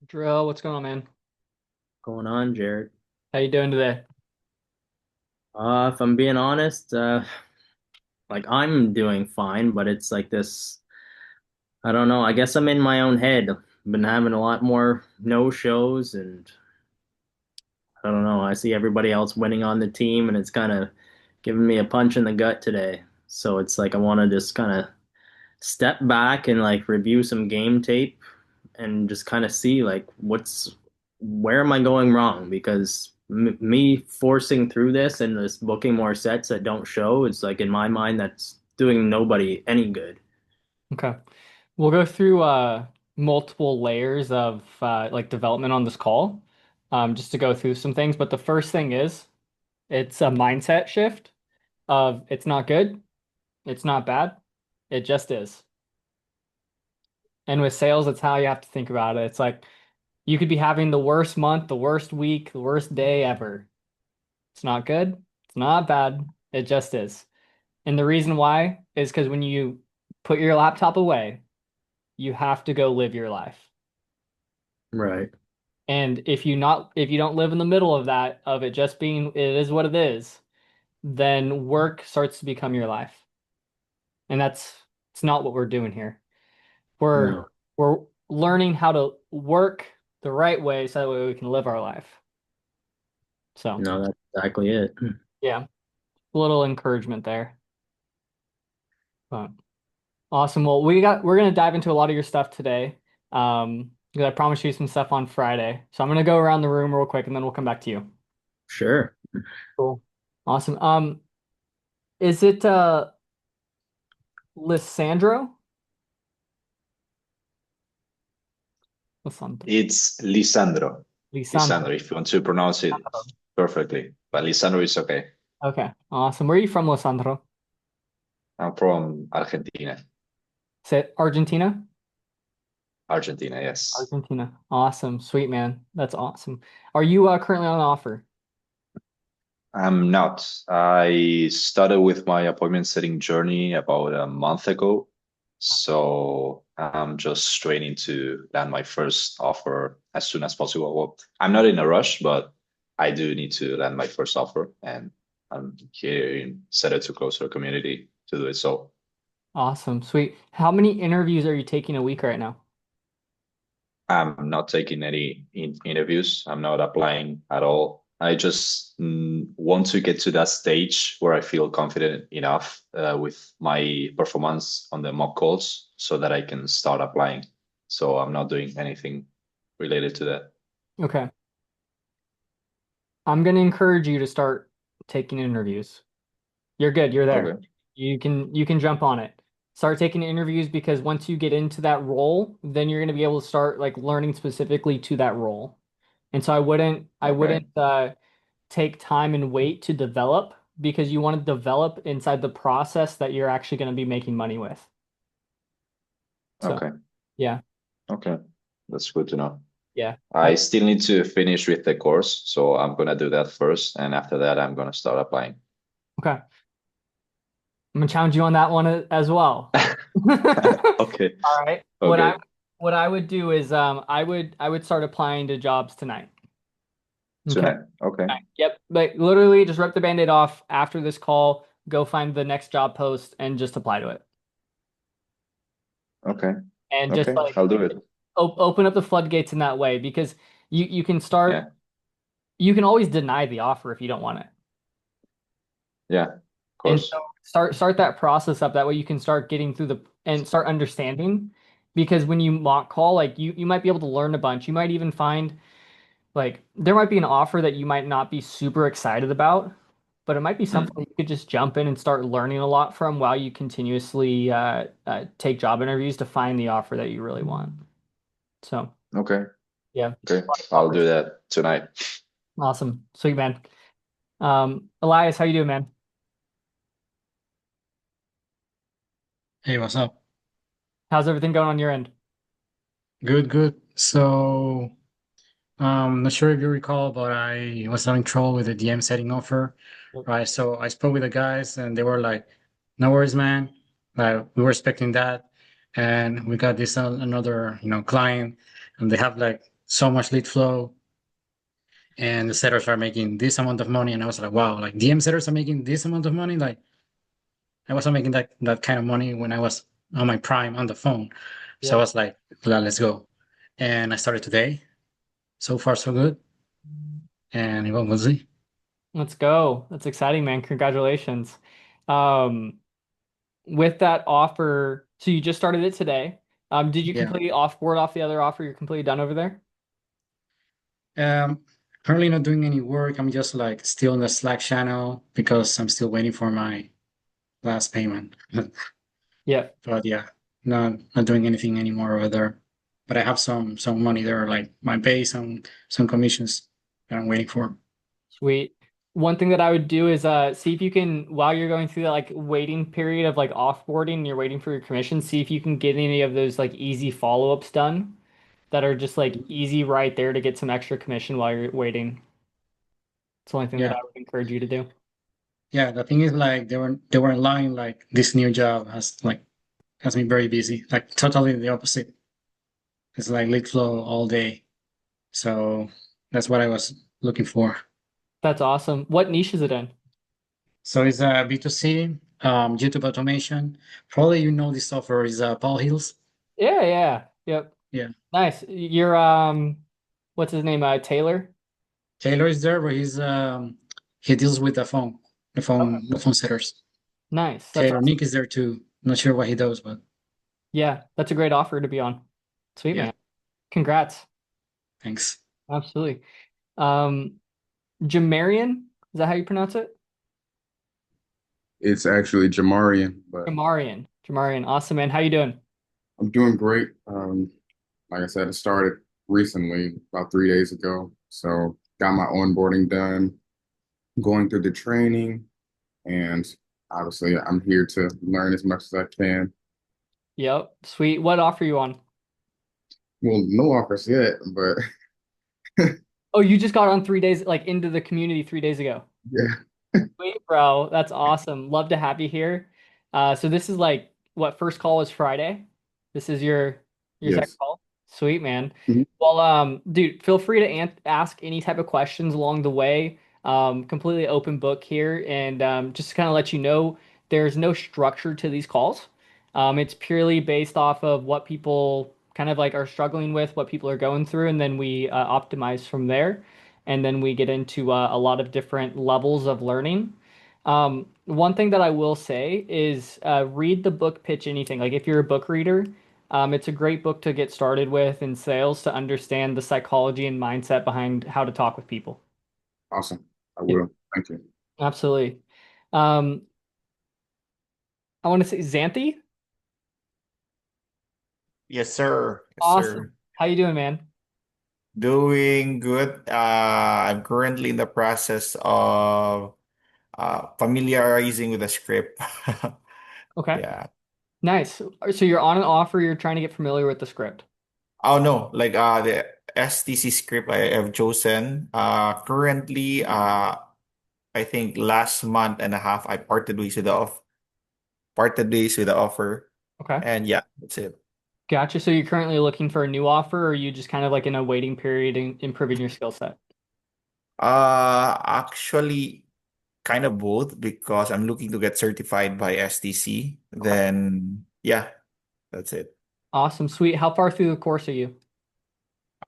Drill, what's going on, man? Going on, Jared? How you doing today? If I'm being honest, like I'm doing fine, but it's like this, I don't know, I guess I'm in my own head. I've been having a lot more no shows and I don't know, I see everybody else winning on the team and it's kind of giving me a punch in the gut today. So it's like I want to just kind of step back and like review some game tape and just kind of see like where am I going wrong? Because me forcing through this and this booking more sets that don't show, it's like in my mind that's doing nobody any good. Okay. We'll go through multiple layers of like development on this call, just to go through some things. But the first thing is it's a mindset shift of it's not good, it's not bad, it just is. And with sales, it's how you have to think about it. It's like you could be having the worst month, the worst week, the worst day ever. It's not good, it's not bad, it just is. And the reason why is because when you put your laptop away, you have to go live your life. Right. And if you don't live in the middle of that, of it just being it is what it is, then work starts to become your life. And that's it's not what we're doing here. We're No. we're learning how to work the right way so that way we can live our life. So No, that's exactly it. yeah, a little encouragement there. But awesome. Well, we're gonna dive into a lot of your stuff today. Because I promised you some stuff on Friday. So I'm gonna go around the room real quick and then we'll come back to you. Sure. Cool. Awesome. Is it Lissandro? Lissandro. It's Lisandro. Lisandro. Lisandro, if you want to pronounce it perfectly. But Lisandro is okay. Okay. Awesome. Where are you from, Lissandro? I'm from Argentina. Is it Argentina? Argentina, yes. Argentina. Awesome. Sweet man. That's awesome. Are you currently on offer? I'm not. I started with my appointment setting journey about a month ago. So I'm just training to land my first offer as soon as possible. Well, I'm not in a rush, but I do need to land my first offer. And I'm here in Setter to Closer community to do it. So Awesome. Sweet. How many interviews are you taking a week right now? I'm not taking any interviews. I'm not applying at all. I just want to get to that stage where I feel confident enough with my performance on the mock calls so that I can start applying. So I'm not doing anything related to that. Okay. I'm gonna encourage you to start taking interviews. You're good. You're there. Okay. You can jump on it. Start taking interviews because once you get into that role, then you're going to be able to start like learning specifically to that role. And so I Okay. wouldn't take time and wait to develop because you want to develop inside the process that you're actually going to be making money with. So, Okay. yeah. Okay. That's good to know. Yeah. I still need to finish with the course, so I'm gonna do that first, and after that, I'm gonna start applying. Okay. I'm gonna challenge you on that one as well. Okay. All right. Okay. What I would do is I would start applying to jobs tonight. Okay. Tonight. Okay. Right. Yep. Like literally just rip the band-aid off after this call, go find the next job post and just apply to it. Okay. And just Okay. like I'll do it. open up the floodgates in that way because you can start Yeah. you can always deny the offer if you don't want it. Yeah. Of And so course. start that process up. That way you can start getting through the and start understanding because when you mock call, like you might be able to learn a bunch. You might even find like there might be an offer that you might not be super excited about, but it might be something Hmm. that you could just jump in and start learning a lot from while you continuously take job interviews to find the offer that you really want. So, Okay. yeah, Okay. I'll do that tonight. awesome, sweet man. Elias, how you doing, man? Hey, what's up? How's everything going on your end? Good, good. Not sure if you recall, but I was having trouble with the DM setting offer, right? So I spoke with the guys, and they were like, "No worries, man. Like we were expecting that, and we got this another, client, and they have like so much lead flow, and the setters are making this amount of money. And I was like, wow, like DM setters are making this amount of money. Like I wasn't making that kind of money when I was on my prime on the phone. So I Yeah. was like, "Well, let's go." And I started today. So far, so good. And well, we'll see. Let's go. That's exciting, man. Congratulations. Um, with that offer, so you just started it today. Did you Yeah. completely offboard off the other offer? You're completely done over there? Um, Currently not doing any work. I'm just like still in the Slack channel because I'm still waiting for my last payment. Yeah. But yeah, not doing anything anymore over there. But I have some money there, like my base and some commissions that I'm waiting for. Sweet. One thing that I would do is see if you can, while you're going through that like waiting period of like offboarding and you're waiting for your commission, see if you can get any of those like easy follow-ups done that are just like easy right there to get some extra commission while you're waiting. It's the only thing that Yeah. I would encourage you to do. Yeah, the thing is like they were in line like this new job has been very busy. Like totally the opposite. It's like lead flow all day. So that's what I was looking for. That's awesome. What niche is it in? So it's a B2C, YouTube automation. Probably you know this software is Paul Hills. Yeah, yeah. Yep. Yeah. Nice. You're what's his name? Taylor? Taylor is there, but he deals with Okay. the phone setters. Nice. That's Taylor awesome. Nick is there too. Not sure what he does, but Yeah, that's a great offer to be on. Sweet yeah, man. Congrats. thanks. Absolutely. Um, Jamarian, is that how you pronounce it? It's actually Jamarian, but Jamarian. Jamarian. Awesome, man. How you doing? I'm doing great. Like I said, I started recently, about 3 days ago. So got my onboarding done, going through the training, and obviously I'm here to learn as much as I can. Yep. Sweet. What offer you on? Well, no offers yet, but Oh, you just got on 3 days, like into the community 3 days ago. yeah, Sweet, bro. That's awesome. Love to have you here. So this is like what first call is Friday. This is your second yes. call. Sweet, man. Mhm. Well, dude, feel free to ask any type of questions along the way. Completely open book here, and just to kind of let you know, there's no structure to these calls. It's purely based off of what people kind of like are struggling with, what people are going through, and then we optimize from there. And then we get into a lot of different levels of learning. One thing that I will say is read the book Pitch Anything. Like if you're a book reader, it's a great book to get started with in sales to understand the psychology and mindset behind how to talk with people. Awesome. I Yep, will. Thank you. absolutely. Um, I want to say Xanthi. Yes, sir. Yes, Awesome. sir. How you doing, man? Doing good. I'm currently in the process of familiarizing with the script. Okay. Yeah. Nice. So you're on an offer, you're trying to get familiar with the script. Oh no, like the STC script I have chosen. Currently, I think last month and a half I parted ways with the offer, Okay. and yeah, that's it. Gotcha. So you're currently looking for a new offer, or are you just kind of like in a waiting period and improving your skill set? Actually, kind of both because I'm looking to get certified by STC. Okay. Then yeah, that's it. Awesome. Sweet. How far through the course are you?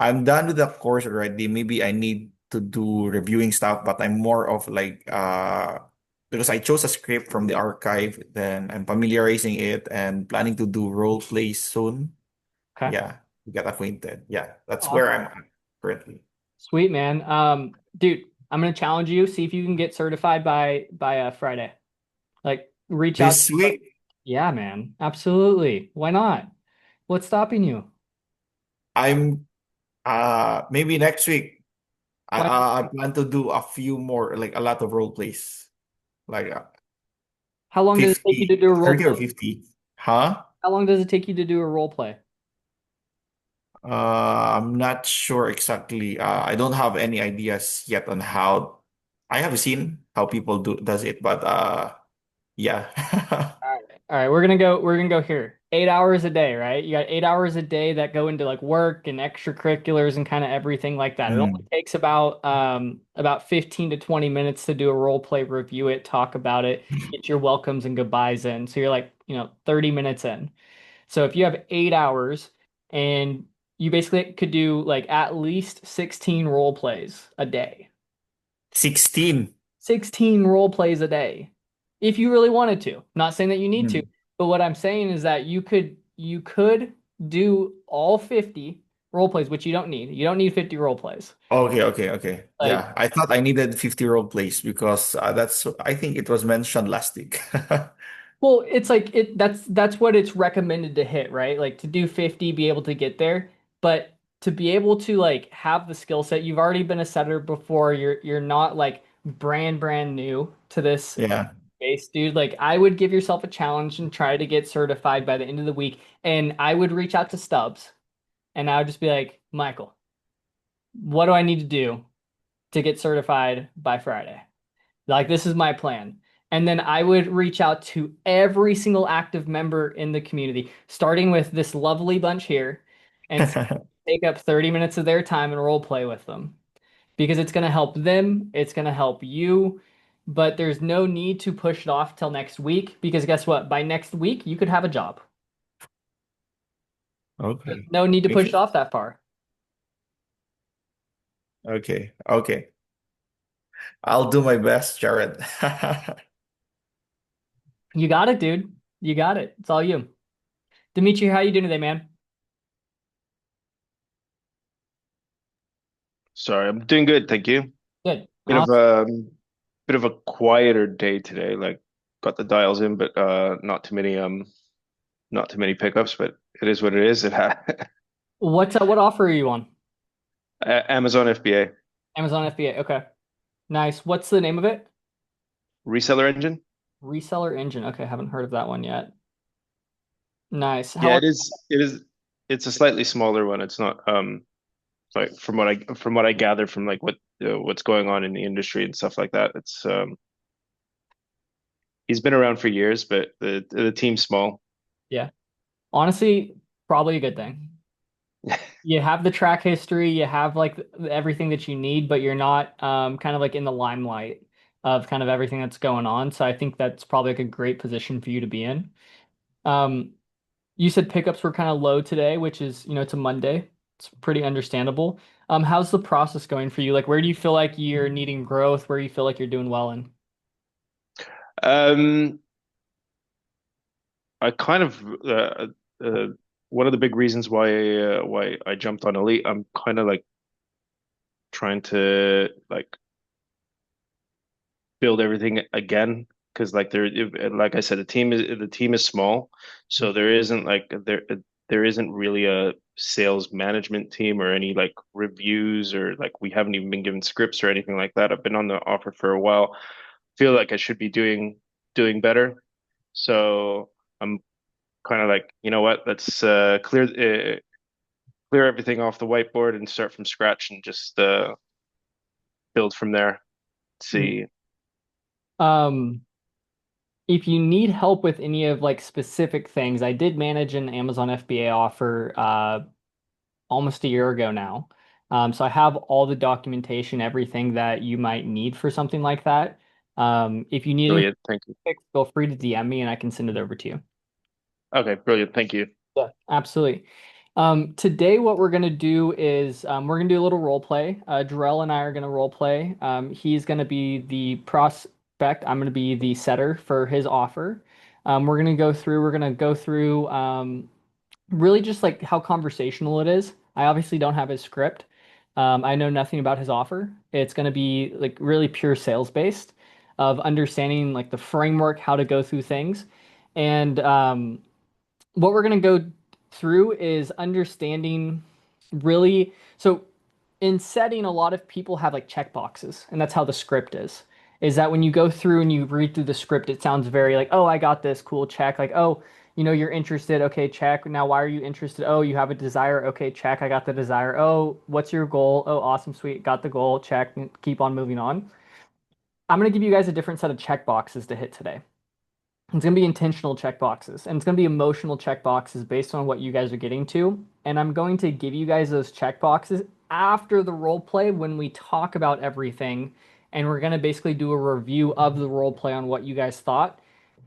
I'm done with the course already. Maybe I need to do reviewing stuff, but I'm more of like because I chose a script from the archive, then I'm familiarizing it and planning to do role plays soon. Okay. Yeah, get acquainted. Yeah, that's where Awesome. I'm at currently. Sweet, man. Dude, I'm gonna challenge you. See if you can get certified by Friday. Like, reach out. This week, Yeah, man. Absolutely. Why not? What's stopping you? I'm maybe next week. Why? I plan to do a few more, like a lot of role plays, like How long does it take you to 50, do a role 30 or play? 50. Huh? How long does it take you to do a role play? I'm not sure exactly. I don't have any ideas yet on how. I have seen how people does it, but yeah. All right. All right, we're gonna go here. 8 hours a day, right? You got 8 hours a day that go into like work and extracurriculars and kind of everything like that. It only Mm. takes about 15 to 20 minutes to do a role play, review it, talk about it, get your welcomes and goodbyes in. So you're like, 30 minutes in. So if you have 8 hours and you basically could do like at least 16 role plays a day. 16. 16 role plays a day if you really wanted to. Not saying that you need to, Mm. but what I'm saying is that you could do all 50 role plays, which you don't need. You don't need 50 role plays. Okay, okay, okay. Like, Yeah, I thought I needed 50 role plays because I think it was mentioned last week. well, it's like that's what it's recommended to hit, right? Like to do 50, be able to get there, but to be able to like have the skill set, you've already been a setter before. You're not like brand new to this Yeah. space, dude. Like I would give yourself a challenge and try to get certified by the end of the week. And I would reach out to Stubbs and I would just be like, Michael, what do I need to do to get certified by Friday? Like this is my plan. And then I would reach out to every single active member in the community, starting with this lovely bunch here, and take up 30 minutes of their time and role play with them because it's going to help them, it's going to help you, but there's no need to push it off till next week because guess what? By next week, you could have a job. There's Okay. no need to push it Okay. off that far. Okay. Okay. I'll do my best, Jared. You got it, dude. You got it. It's all you. Dimitri, how you doing today, man? Sorry, I'm doing good, thank you. Good. Bit of Awesome. a bit of a quieter day today. Like got the dials in, but not too many pickups. But it is what it is. It had What offer are you on? Amazon FBA Amazon FBA. Okay. Nice. What's the name of it? reseller engine. Reseller Engine. Okay, haven't heard of that one yet. Nice. How Yeah, long? it is. It is. It's a slightly smaller one. It's not like from what I gather from like what's going on in the industry and stuff like that. It's he's been around for years, but the team's small. Yeah. Honestly, probably a good thing. You have the track history, you have like everything that you need, but you're not kind of like in the limelight of kind of everything that's going on. So I think that's probably like a great position for you to be in. Um, you said pickups were kind of low today, which is, it's a Monday. It's pretty understandable. How's the process going for you? Like, where do you feel like you're needing growth? Where you feel like you're doing well in? Um, I kind of uh, one of the big reasons why I jumped on Elite, I'm kind of like trying to like build everything again because like I said, the team is small, so there isn't really a sales management team or any like reviews or like we haven't even been given scripts or anything like that. I've been on the offer for a while. Feel like I should be doing better. So I'm kind of like, you know what, let's clear everything off the whiteboard and start from scratch and just build from there. See. Um, if you need help with any of like specific things, I did manage an Amazon FBA offer almost a year ago now. So I have all the documentation, everything that you might need for something like that. If you need anything Brilliant. Thank you. fixed, feel free to DM me and I can send it over to you. Okay, brilliant. Thank you. Yeah, absolutely. Today, what we're gonna do is we're gonna do a little role play. Jarrell and I are gonna role play. He's gonna be the prospect. I'm gonna be the setter for his offer. We're gonna go through really just like how conversational it is. I obviously don't have his script. I know nothing about his offer. It's gonna be like really pure sales based of understanding like the framework, how to go through things, and what we're going to go through is understanding really so in setting a lot of people have like check boxes and that's how the script is that when you go through and you read through the script it sounds very like, oh, I got this, cool, check, like, oh, you're interested, okay, check, now why are you interested, oh, you have a desire, okay, check, I got the desire, oh, what's your goal, oh, awesome, sweet, got the goal, check, keep on moving on. I'm going to give you guys a different set of check boxes to hit today. It's going to be intentional checkboxes and it's going to be emotional checkboxes based on what you guys are getting to. And I'm going to give you guys those checkboxes after the role play when we talk about everything. And we're going to basically do a review of the role play on what you guys thought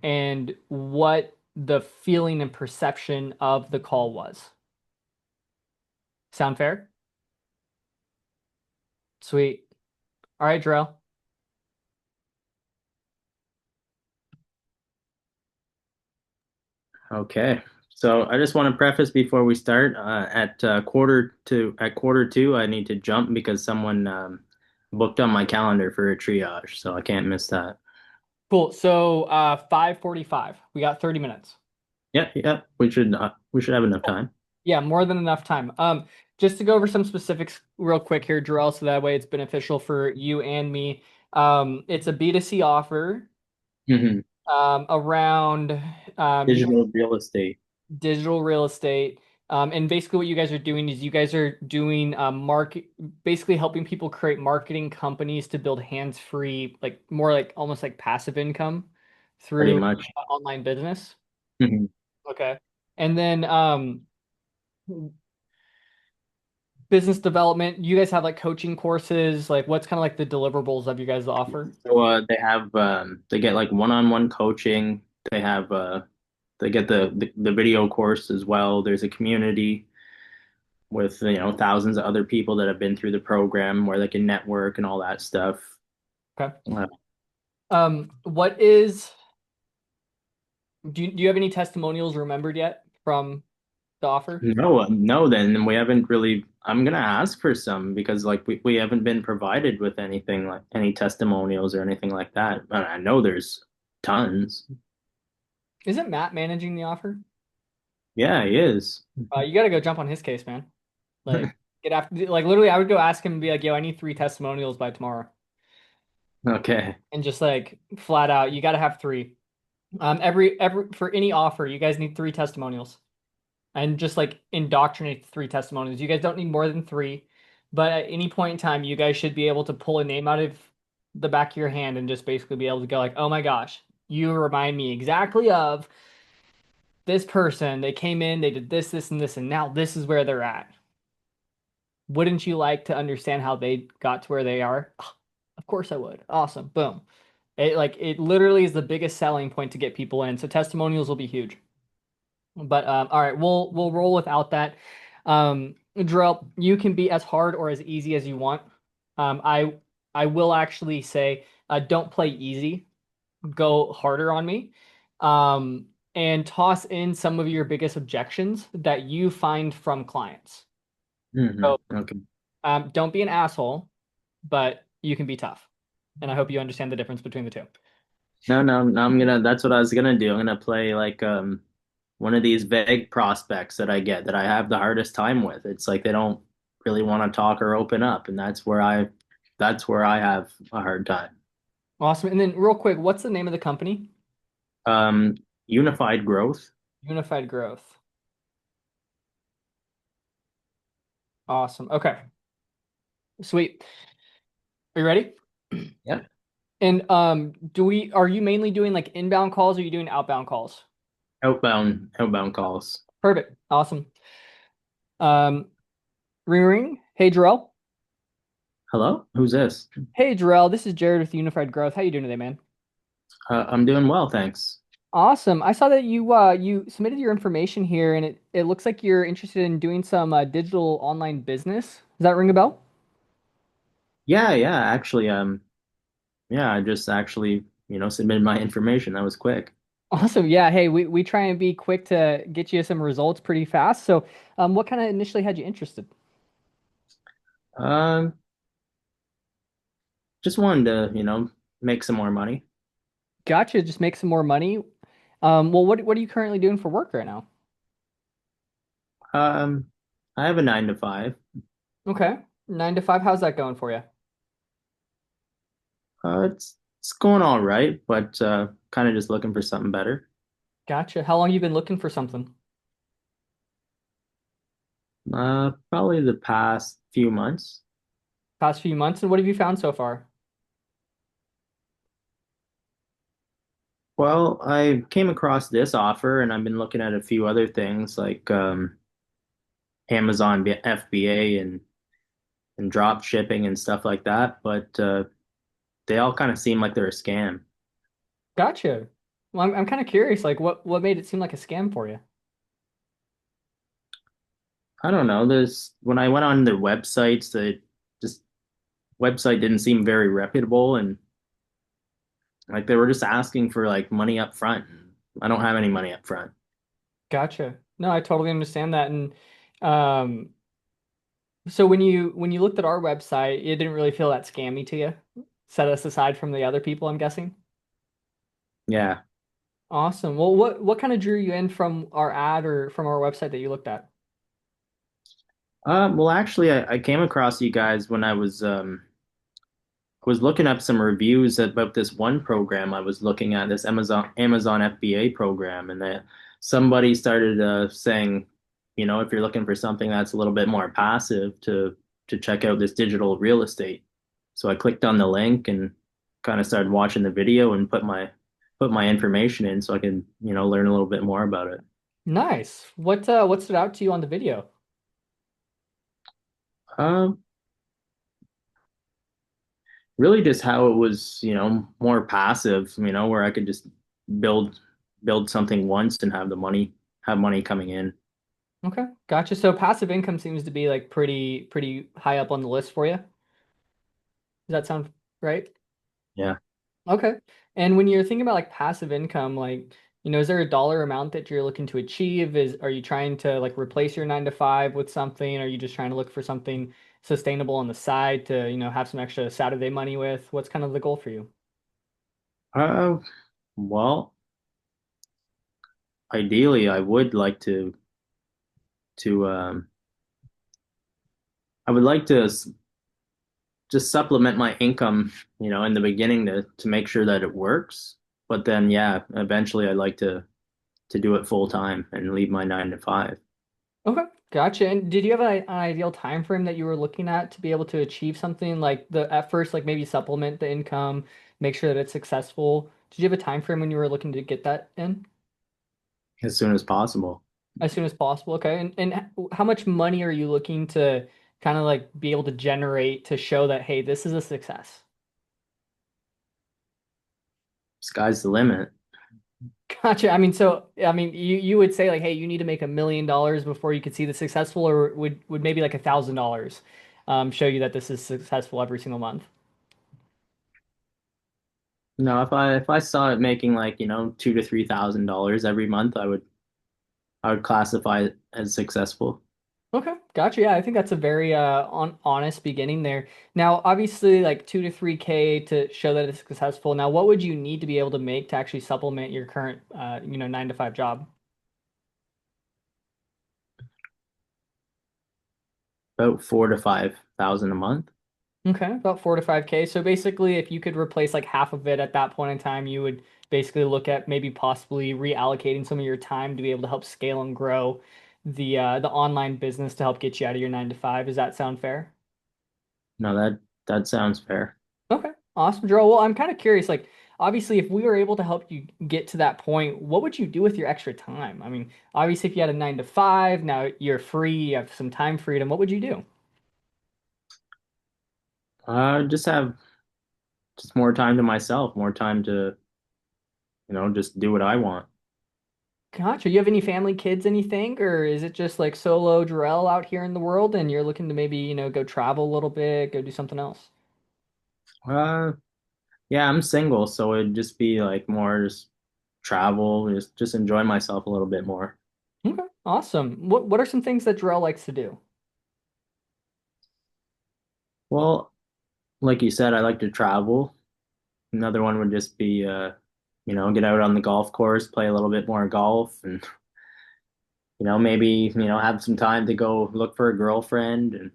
and what the feeling and perception of the call was. Sound fair? Sweet. All right, Drell. Okay. So I just want to preface before we start, at quarter two, I need to jump because someone booked on my calendar for a triage, so I can't miss that. Cool. So 5:45. We got 30 minutes. Yeah, yeah, we should have enough time. Yeah, more than enough time. Just to go over some specifics real quick here, Jarrell, so that way it's beneficial for you and me. It's a B2C offer Hmm. around Digital real estate. digital real estate. And basically what you guys are doing is you guys are doing basically helping people create marketing companies to build hands-free, like more like almost like passive income Pretty through much. online business. Mhm. Okay. And then business development, you guys have like coaching courses, like what's kind of like the deliverables of you guys offer? So they get like one-on-one coaching. They get the video course as well. There's a community with thousands of other people that have been through the program where they can network and all that stuff. Okay. Uh, What is do you have any testimonials remembered yet from the offer? no, then we haven't really. I'm gonna ask for some because like we haven't been provided with anything like any testimonials or anything like that. But I know there's tons. Isn't Matt managing the offer? Yeah, he is. You got to go jump on his case, man. Like get after like literally I would go ask him and be like, "Yo, I need 3 testimonials by tomorrow." Okay. And just like flat out, you got to have three. Every for any offer, you guys need 3 testimonials. And just like indoctrinate the 3 testimonials. You guys don't need more than three, but at any point in time, you guys should be able to pull a name out of the back of your hand and just basically be able to go like, "Oh my gosh, you remind me exactly of this person. They came in, they did this, this, and this, and now this is where they're at. Wouldn't you like to understand how they got to where they are?" Of course I would. Awesome. Boom. It literally is the biggest selling point to get people in. So testimonials will be huge. But all right, we'll roll without that. Drell, you can be as hard or as easy as you want. I will actually say, don't play easy. Go harder on me. And toss in some of your biggest objections that you find from clients. So Okay. don't be an asshole, but you can be tough. And I hope you understand the difference between the two. No, no, no, that's what I was gonna do. I'm gonna play like one of these vague prospects that I get that I have the hardest time with. It's like they don't really want to talk or open up, and that's where I have a hard time. Awesome. And then real quick, what's the name of the company? Um, Unified growth. Unified Growth. Awesome. Okay. Sweet. Are you ready? Yeah. And are you mainly doing like inbound calls or are you doing outbound calls? Outbound calls. Perfect. Awesome. Um, ring ring. Hey Jarrell. Hello? Who's this? Hey Jarrell, this is Jared with Unified Growth. How you doing today, man? I'm doing well, thanks. Awesome. I saw that you submitted your information here and it looks like you're interested in doing some digital online business. Does that ring a bell? Yeah, yeah, actually, yeah, I just actually, submitted my information. That was quick. Awesome. Yeah. Hey, we try and be quick to get you some results pretty fast. So, what kind of initially had you interested? Um, just wanted to, make some more money. Gotcha. Just make some more money. Well, what are you currently doing for work right now? Um, I have a 9 to 5. Okay. 9 to 5. How's that going for you? It's going all right, but kind of just looking for something better. Gotcha. How long you been looking for something? Probably the past few months. Past few months, and what have you found so far? Well, I came across this offer and I've been looking at a few other things like Amazon FBA and drop shipping and stuff like that, but they all kind of seem like they're a scam. Gotcha. Well, I'm kind of curious, like what made it seem like a scam for you? I don't know. There's when I went on their websites, the just website didn't seem very reputable and like they were just asking for like money up front. I don't have any money up front. Gotcha. No, I totally understand that. And um, so when you looked at our website, it didn't really feel that scammy to you. Set us aside from the other people, I'm guessing. Yeah. Awesome. Well, what kind of drew you in from our ad or from our website that you looked at? Well, actually, I came across you guys when I was looking up some reviews about this one program I was looking at, this Amazon FBA program, and that somebody started saying, if you're looking for something that's a little bit more passive, to check out this digital real estate. So I clicked on the link and kind of started watching the video and put my information in so I could, learn a little bit more about it. Nice. What stood out to you on the video? Um, Really just how it was, more passive, where I could just build build something once and have money coming in. Okay, gotcha. So passive income seems to be like pretty high up on the list for you. Does that sound right? Yeah. Okay. And when you're thinking about like passive income, like, is there a dollar amount that you're looking to achieve? Are you trying to like replace your 9 to 5 with something? Are you just trying to look for something sustainable on the side to, have some extra Saturday money with? What's kind of the goal for you? Uh, well, ideally, I would like to I would like to just supplement my income, in the beginning to make sure that it works. But then, yeah, eventually, I'd like to do it full time and leave my 9 to 5. Okay, gotcha. And did you have an ideal time frame that you were looking at to be able to achieve something like the at first, like maybe supplement the income, make sure that it's successful? Did you have a time frame when you were looking to get that in? As soon as possible. As soon as possible, okay. And how much money are you looking to kind of like be able to generate to show that, hey, this is a success? Sky's the limit. Gotcha. You would say like, hey, you need to make $1 million before you could see the successful, or would maybe like $1,000 show you that this is successful every single month? No, if I saw it making like, $2,000 to $3,000 every month, I would classify it as successful. Okay, gotcha. Yeah, I think that's a very honest beginning there. Now, obviously, like 2 to 3K to show that it's successful. Now, what would you need to be able to make to actually supplement your current 9 to 5 job? About 4 to 5 thousand a month. Okay, about 4 to 5K. So basically, if you could replace like half of it at that point in time, you would basically look at maybe possibly reallocating some of your time to be able to help scale and grow the online business to help get you out of your 9 to 5. Does that sound fair? No, that sounds fair. Okay, awesome, Joel. Well, I'm kind of curious, like, obviously, if we were able to help you get to that point, what would you do with your extra time? I mean, obviously, if you had a 9 to 5, now you're free, you have some time freedom, what would you do? Just have just more time to myself, more time to, just do what I want. Gotcha. You have any family, kids, anything, or is it just like solo Jarrell out here in the world and you're looking to maybe, go travel a little bit, go do something else? Uh, yeah, I'm single, so it'd just be like more just travel, just enjoy myself a little bit more. Okay, awesome. What are some things that Jarrell likes to do? Well, like you said, I like to travel. Another one would just be, get out on the golf course, play a little bit more golf, and maybe, have some time to go look for a girlfriend and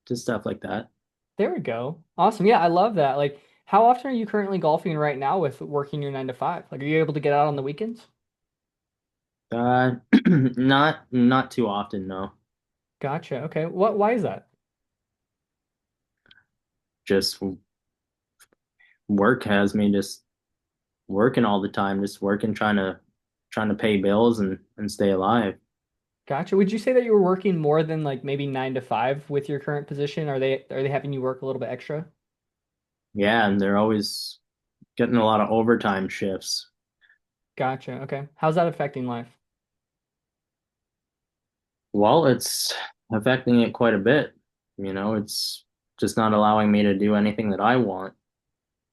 just stuff like that. There we go. Awesome. Yeah, I love that. Like, how often are you currently golfing right now with working your 9 to 5? Like, are you able to get out on the weekends? Not too often, no. Gotcha. Okay. Why is that? Just work has me just working all the time, just working, trying to pay bills and stay alive. Gotcha. Would you say that you were working more than like maybe 9 to 5 with your current position? Are they having you work a little bit extra? Yeah, and they're always getting a lot of overtime shifts. Gotcha. Okay. How's that affecting life? Well, it's affecting it quite a bit. It's just not allowing me to do anything that I want.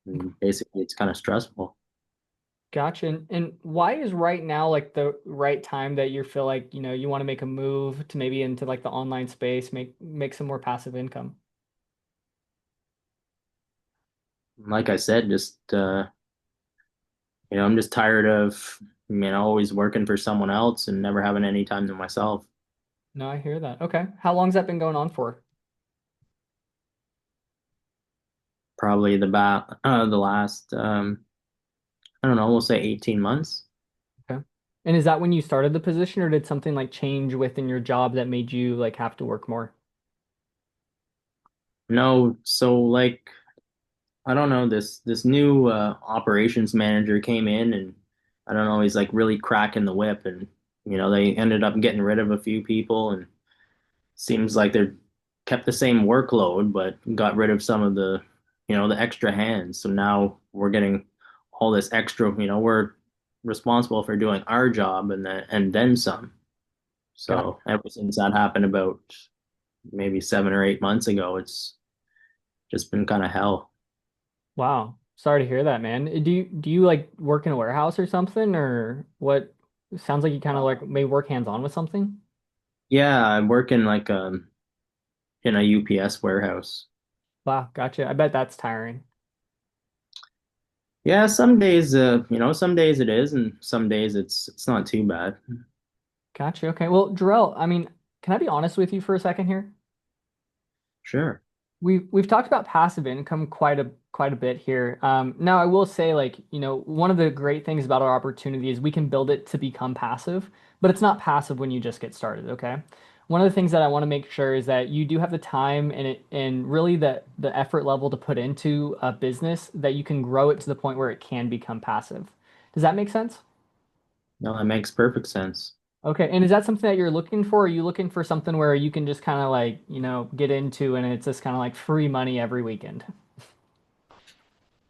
And basically, it's kind of stressful. Gotcha. And why is right now like the right time that you feel like, you want to make a move to maybe into like the online space, make some more passive income? Like I said, just I'm just tired of, always working for someone else and never having any time to myself. No, I hear that. Okay. How long's that been going on for? Probably the last I don't know, we'll say 18 months. Okay. And is that when you started the position, or did something like change within your job that made you like have to work more? No, so like I don't know, this new operations manager came in, and I don't know, he's like really cracking the whip, and they ended up getting rid of a few people, and seems like they're kept the same workload but got rid of some of the extra hands. So now we're getting all this extra, we're responsible for doing our job and then some. Got So ever since that happened about maybe 7 or 8 months ago, it's just been kind of hell. Wow. Sorry to hear that, man. Do you like work in a warehouse or something, or what? Sounds like you kind of like may work hands-on with something. Yeah, I work in like in a UPS warehouse. Wow, gotcha. I bet that's tiring. Yeah, some days it is, and some days it's not too bad. Gotcha. Okay. Well, Jarrell, I mean, can I be honest with you for a second here? Sure. We've talked about passive income quite a bit here. Now I will say, like, one of the great things about our opportunity is we can build it to become passive, but it's not passive when you just get started, okay? One of the things that I want to make sure is that you do have the time and really the effort level to put into a business that you can grow it to the point where it can become passive. Does that make sense? No, that makes perfect sense. Okay, and is that something that you're looking for? Are you looking for something where you can just kind of like, get into and it's just kind of like free money every weekend?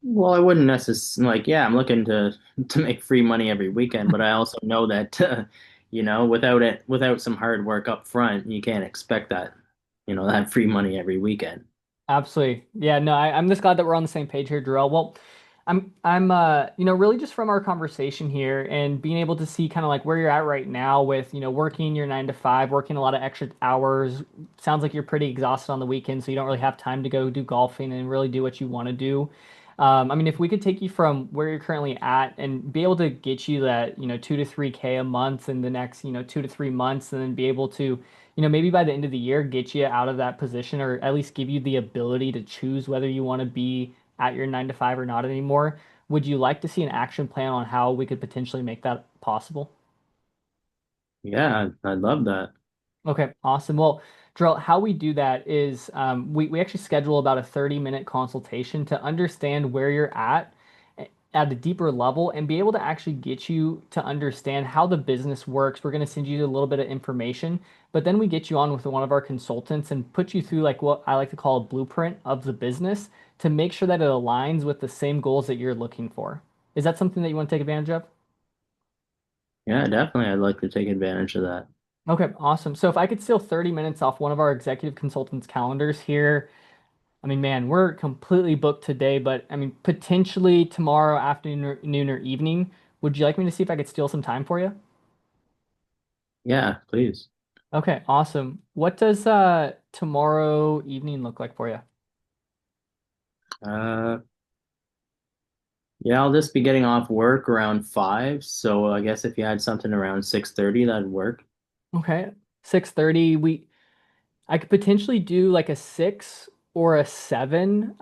Well, I wouldn't necessarily like, yeah, I'm looking to make free money every weekend, but I also know that without some hard work up front, you can't expect that free money every weekend. Absolutely. Yeah, no, I'm just glad that we're on the same page here, Darrell. Well, I'm really just from our conversation here and being able to see kind of like where you're at right now with, working your 9 to 5, working a lot of extra hours. Sounds like you're pretty exhausted on the weekend, so you don't really have time to go do golfing and really do what you want to do. I mean, if we could take you from where you're currently at and be able to get you that, 2 to 3K a month in the next, 2 to 3 months, and then be able to, maybe by the end of the year, get you out of that position or at least give you the ability to choose whether you want to be at your 9 to 5 or not anymore. Would you like to see an action plan on how we could potentially make that possible? Yeah, I'd love that. Okay, awesome. Well, Drill, how we do that is we actually schedule about a 30-minute consultation to understand where you're at a deeper level and be able to actually get you to understand how the business works. We're going to send you a little bit of information, but then we get you on with one of our consultants and put you through like what I like to call a blueprint of the business to make sure that it aligns with the same goals that you're looking for. Is that something that you want to take advantage of? Yeah, definitely. I'd like to take advantage of that. Okay, awesome. So if I could steal 30 minutes off one of our executive consultants' calendars here, I mean, man, we're completely booked today, but I mean, potentially tomorrow afternoon or noon or evening. Would you like me to see if I could steal some time for you? Yeah, please. Okay, awesome. What does tomorrow evening look like for you? Uh, yeah, I'll just be getting off work around 5, so I guess if you had something around 6:30, that'd work. Okay, 6:30. I could potentially do like a 6 or a 7.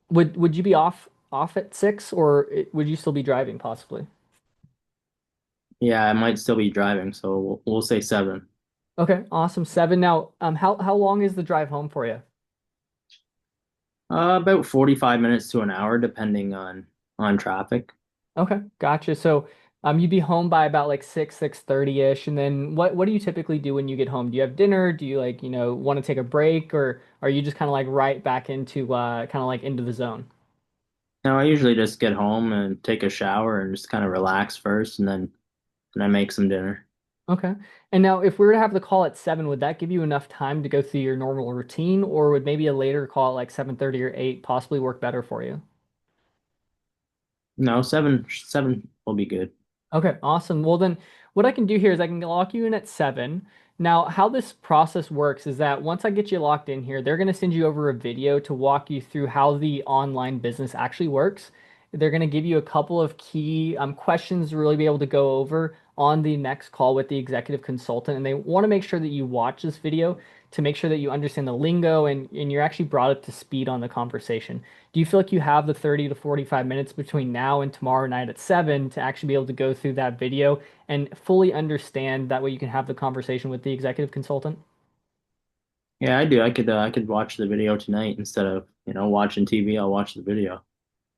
Would you be off at 6, or would you still be driving possibly? Yeah, I might still be driving, so we'll say 7. Okay, awesome. 7. Now, how long is the drive home for you? About 45 minutes to an hour, depending on traffic. Okay, gotcha. So you'd be home by about like 6:30-ish, and then what do you typically do when you get home? Do you have dinner? Do you like, want to take a break, or are you just kind of like right back into kind of like into the zone? Now, I usually just get home and take a shower and just kind of relax first, and I make some dinner. Okay. And now if we were to have the call at 7, would that give you enough time to go through your normal routine, or would maybe a later call at like 7:30 or 8 possibly work better for you? No, seven will be good. Okay, awesome. Well, then what I can do here is I can lock you in at 7. Now, how this process works is that once I get you locked in here, they're going to send you over a video to walk you through how the online business actually works. They're going to give you a couple of key questions to really be able to go over on the next call with the executive consultant. And they want to make sure that you watch this video to make sure that you understand the lingo and you're actually brought up to speed on the conversation. Do you feel like you have the 30 to 45 minutes between now and tomorrow night at 7 to actually be able to go through that video and fully understand that way you can have the conversation with the executive consultant? Yeah, I do. I could watch the video tonight instead of, watching TV. I'll watch the video.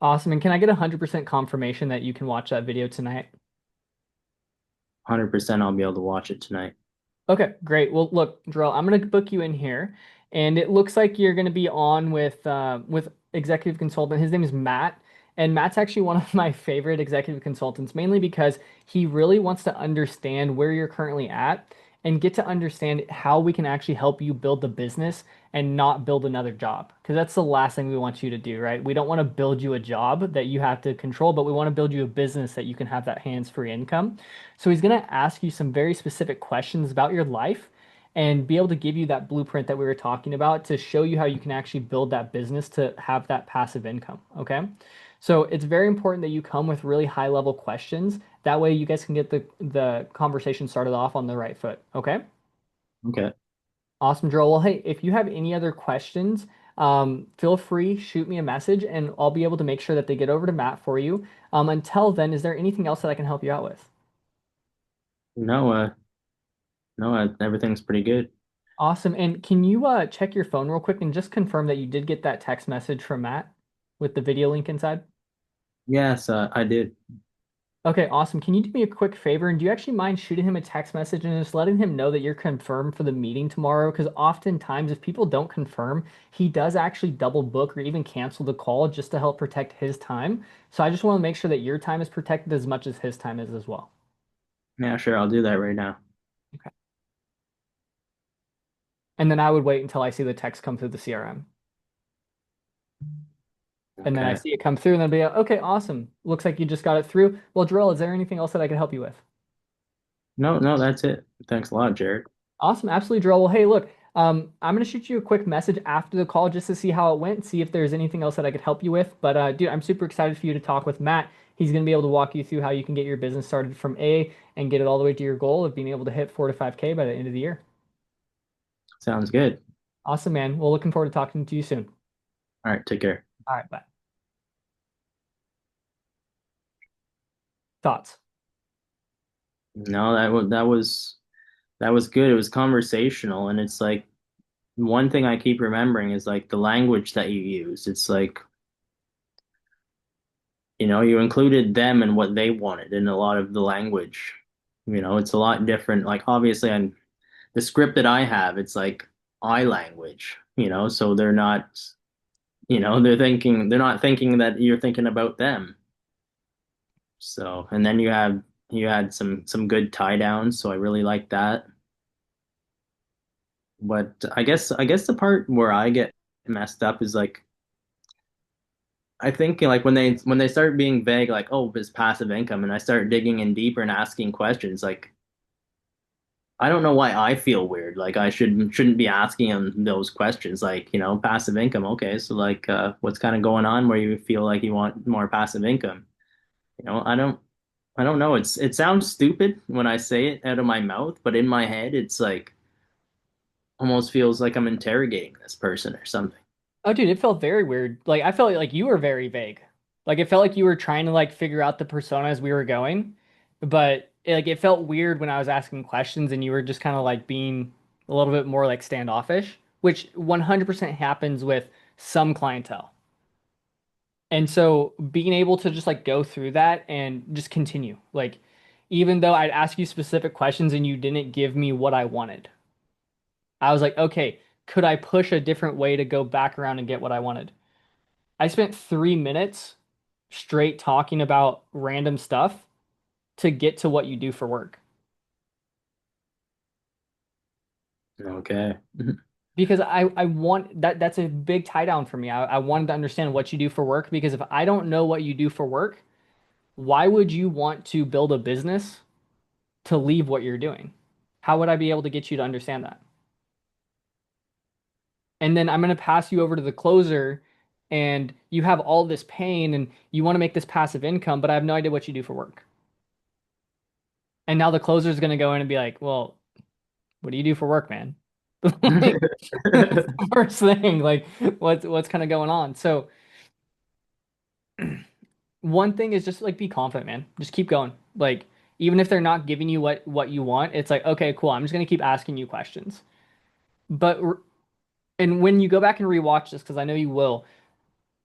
Awesome. And can I get 100% confirmation that you can watch that video tonight? 100% I'll be able to watch it tonight. Okay, great. Well, look, Jarrell, I'm gonna book you in here, and it looks like you're gonna be on with executive consultant. His name is Matt, and Matt's actually one of my favorite executive consultants, mainly because he really wants to understand where you're currently at and get to understand how we can actually help you build the business and not build another job. Because that's the last thing we want you to do, right? We don't want to build you a job that you have to control, but we want to build you a business that you can have that hands-free income. So he's going to ask you some very specific questions about your life and be able to give you that blueprint that we were talking about to show you how you can actually build that business to have that passive income. Okay. So it's very important that you come with really high level questions. That way you guys can get the conversation started off on the right foot. Okay. Okay. Awesome, Joel. Well, hey, if you have any other questions, feel free, shoot me a message, and I'll be able to make sure that they get over to Matt for you. Until then, is there anything else that I can help you out with? No, no, everything's pretty good. Awesome. And can you check your phone real quick and just confirm that you did get that text message from Matt with the video link inside? Yes, I did. Okay, awesome. Can you do me a quick favor? And do you actually mind shooting him a text message and just letting him know that you're confirmed for the meeting tomorrow? Because oftentimes, if people don't confirm, he does actually double book or even cancel the call just to help protect his time. So I just want to make sure that your time is protected as much as his time is as well. Yeah, sure, I'll do that right now. Okay. And then I would wait until I see the text come through the CRM. And then I Okay. see it come through, and then be like, okay, awesome. Looks like you just got it through. Well, Drill, is there anything else that I can help you with? No, no, that's it. Thanks a lot, Jared. Awesome, absolutely, Drill. Well, hey, look, I'm gonna shoot you a quick message after the call just to see how it went, see if there's anything else that I could help you with. But dude, I'm super excited for you to talk with Matt. He's gonna be able to walk you through how you can get your business started from A and get it all the way to your goal of being able to hit 4 to 5K by the end of the year. Sounds good. Awesome, man. Well, looking forward to talking to you soon. All right, take care. All right, bye. Thoughts? No, that was good. It was conversational, and it's like one thing I keep remembering is like the language that you use. It's like, you included them and what they wanted in a lot of the language. It's a lot different. Like obviously on the script that I have, it's like I language, so they're not thinking that you're thinking about them. So, and then you had some good tie downs, so I really like that. But I guess the part where I get messed up is like I think like when they start being vague, like, oh, it's passive income, and I start digging in deeper and asking questions, like I don't know why I feel weird. Like I shouldn't be asking them those questions. Like, passive income. Okay, so like what's kind of going on where you feel like you want more passive income? I don't know. It sounds stupid when I say it out of my mouth, but in my head it's like almost feels like I'm interrogating this person or something. Oh, dude, it felt very weird. Like I felt like you were very vague. Like it felt like you were trying to like figure out the persona as we were going, but it felt weird when I was asking questions and you were just kind of like being a little bit more like standoffish, which 100% happens with some clientele. And so being able to just like go through that and just continue, like even though I'd ask you specific questions and you didn't give me what I wanted, I was like, okay, could I push a different way to go back around and get what I wanted? I spent 3 minutes straight talking about random stuff to get to what you do for work. Okay. Because I want that's a big tie down for me. I wanted to understand what you do for work because if I don't know what you do for work, why would you want to build a business to leave what you're doing? How would I be able to get you to understand that? And then I'm going to pass you over to the closer and you have all this pain and you want to make this passive income, but I have no idea what you do for work. And now the closer is going to go in and be like, well, what do you do for work, man? Like, that's the first thing, like what's kind of going on. So one thing is just like be confident, man. Just keep going. Like even if they're not giving you what you want, it's like, okay, cool. I'm just going to keep asking you questions. But and when you go back and rewatch this, because I know you will,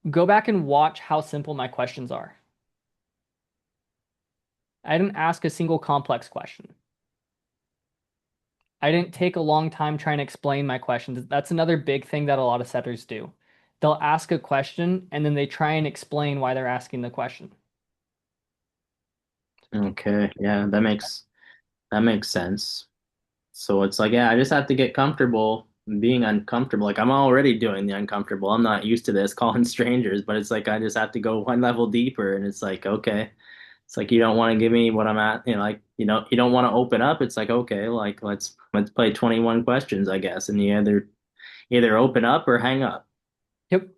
go back and watch how simple my questions are. I didn't ask a single complex question. I didn't take a long time trying to explain my questions. That's another big thing that a lot of setters do. They'll ask a question and then they try and explain why they're asking the question. Okay, yeah, that makes sense. So it's like, yeah, I just have to get comfortable being uncomfortable. Like I'm already doing the uncomfortable. I'm not used to this calling strangers, but it's like I just have to go one level deeper and it's like, okay. It's like you don't want to give me what I'm at, like you don't want to open up. It's like, okay, like let's play 21 questions, I guess. And you either open up or hang up. Yep.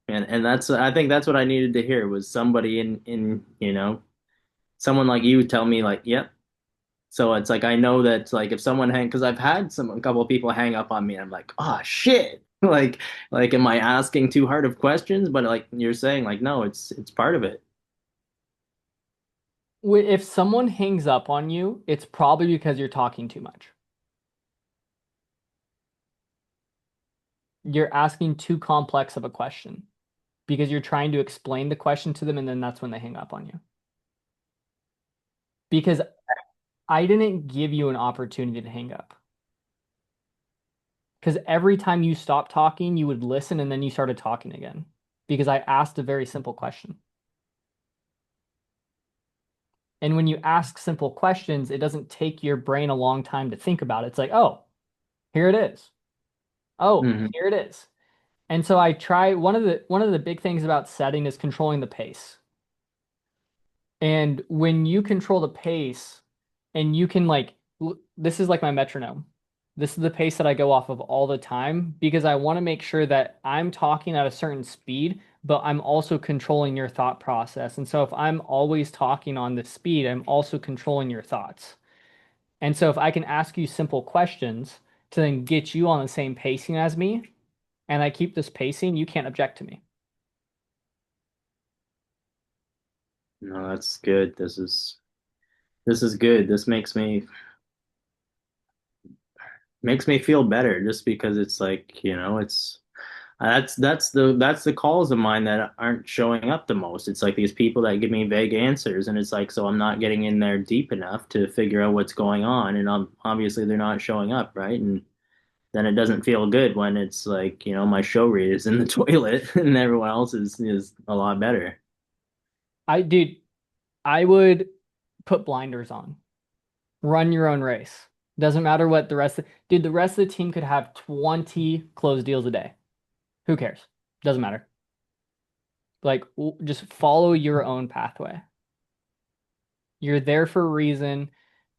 And that's I think that's what I needed to hear was somebody in someone like you tell me like, yep. So it's like I know that like if someone hang because I've had a couple of people hang up on me and I'm like, oh shit. Like am I asking too hard of questions? But like you're saying, like, no, it's part of it. If someone hangs up on you, it's probably because you're talking too much. You're asking too complex of a question because you're trying to explain the question to them and then that's when they hang up on you. Because I didn't give you an opportunity to hang up. Because every time you stopped talking, you would listen and then you started talking again. Because I asked a very simple question. And when you ask simple questions, it doesn't take your brain a long time to think about it. It's like, oh, here it is. Oh, Hmm. here it is. And so I try one of the big things about setting is controlling the pace. And when you control the pace and you can like this is like my metronome. This is the pace that I go off of all the time because I want to make sure that I'm talking at a certain speed, but I'm also controlling your thought process. And so if I'm always talking on this speed, I'm also controlling your thoughts. And so if I can ask you simple questions to then get you on the same pacing as me, and I keep this pacing, you can't object to me. No, that's good. This is good. This makes me feel better just because it's like, it's that's the calls of mine that aren't showing up the most. It's like these people that give me vague answers and it's like so I'm not getting in there deep enough to figure out what's going on and obviously they're not showing up, right? And then it doesn't feel good when it's like, my show read is in the toilet and everyone else is a lot better. Dude, I would put blinders on. Run your own race. Doesn't matter what dude, the rest of the team could have 20 closed deals a day. Who cares? Doesn't matter. Like just follow your own pathway. You're there for a reason.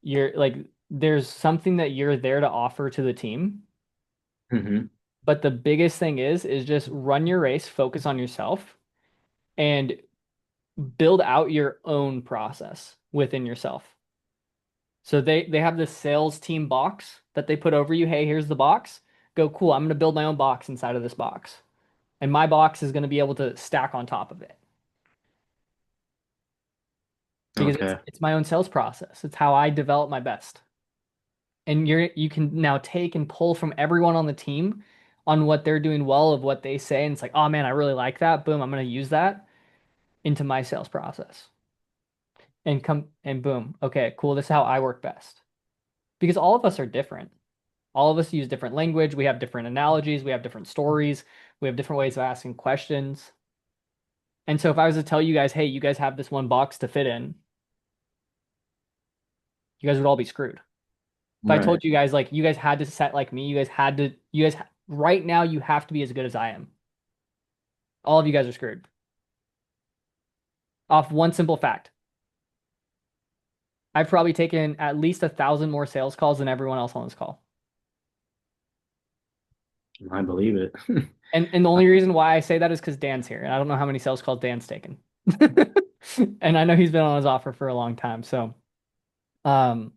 You're like there's something that you're there to offer to the team. Hmm. But the biggest thing is just run your race, focus on yourself, and build out your own process within yourself. So they have this sales team box that they put over you. Hey, here's the box. Go, cool. I'm going to build my own box inside of this box. And my box is going to be able to stack on top of it because it's Okay. it's my own sales process. It's how I develop my best. And you can now take and pull from everyone on the team on what they're doing well of what they say, and it's like, oh man, I really like that. Boom, I'm gonna use that into my sales process. And come and boom, okay, cool. This is how I work best. Because all of us are different. All of us use different language, we have different analogies, we have different stories, we have different ways of asking questions. And so if I was to tell you guys, hey, you guys have this one box to fit in, you guys would all be screwed. If I Right. told you guys like you guys had to set like me, right now you have to be as good as I am. All of you guys are screwed. Off one simple fact. I've probably taken at least 1,000 more sales calls than everyone else on this call. I believe it. And the only reason why I say that is because Dan's here, and I don't know how many sales calls Dan's taken. And I know he's been on his offer for a long time. So um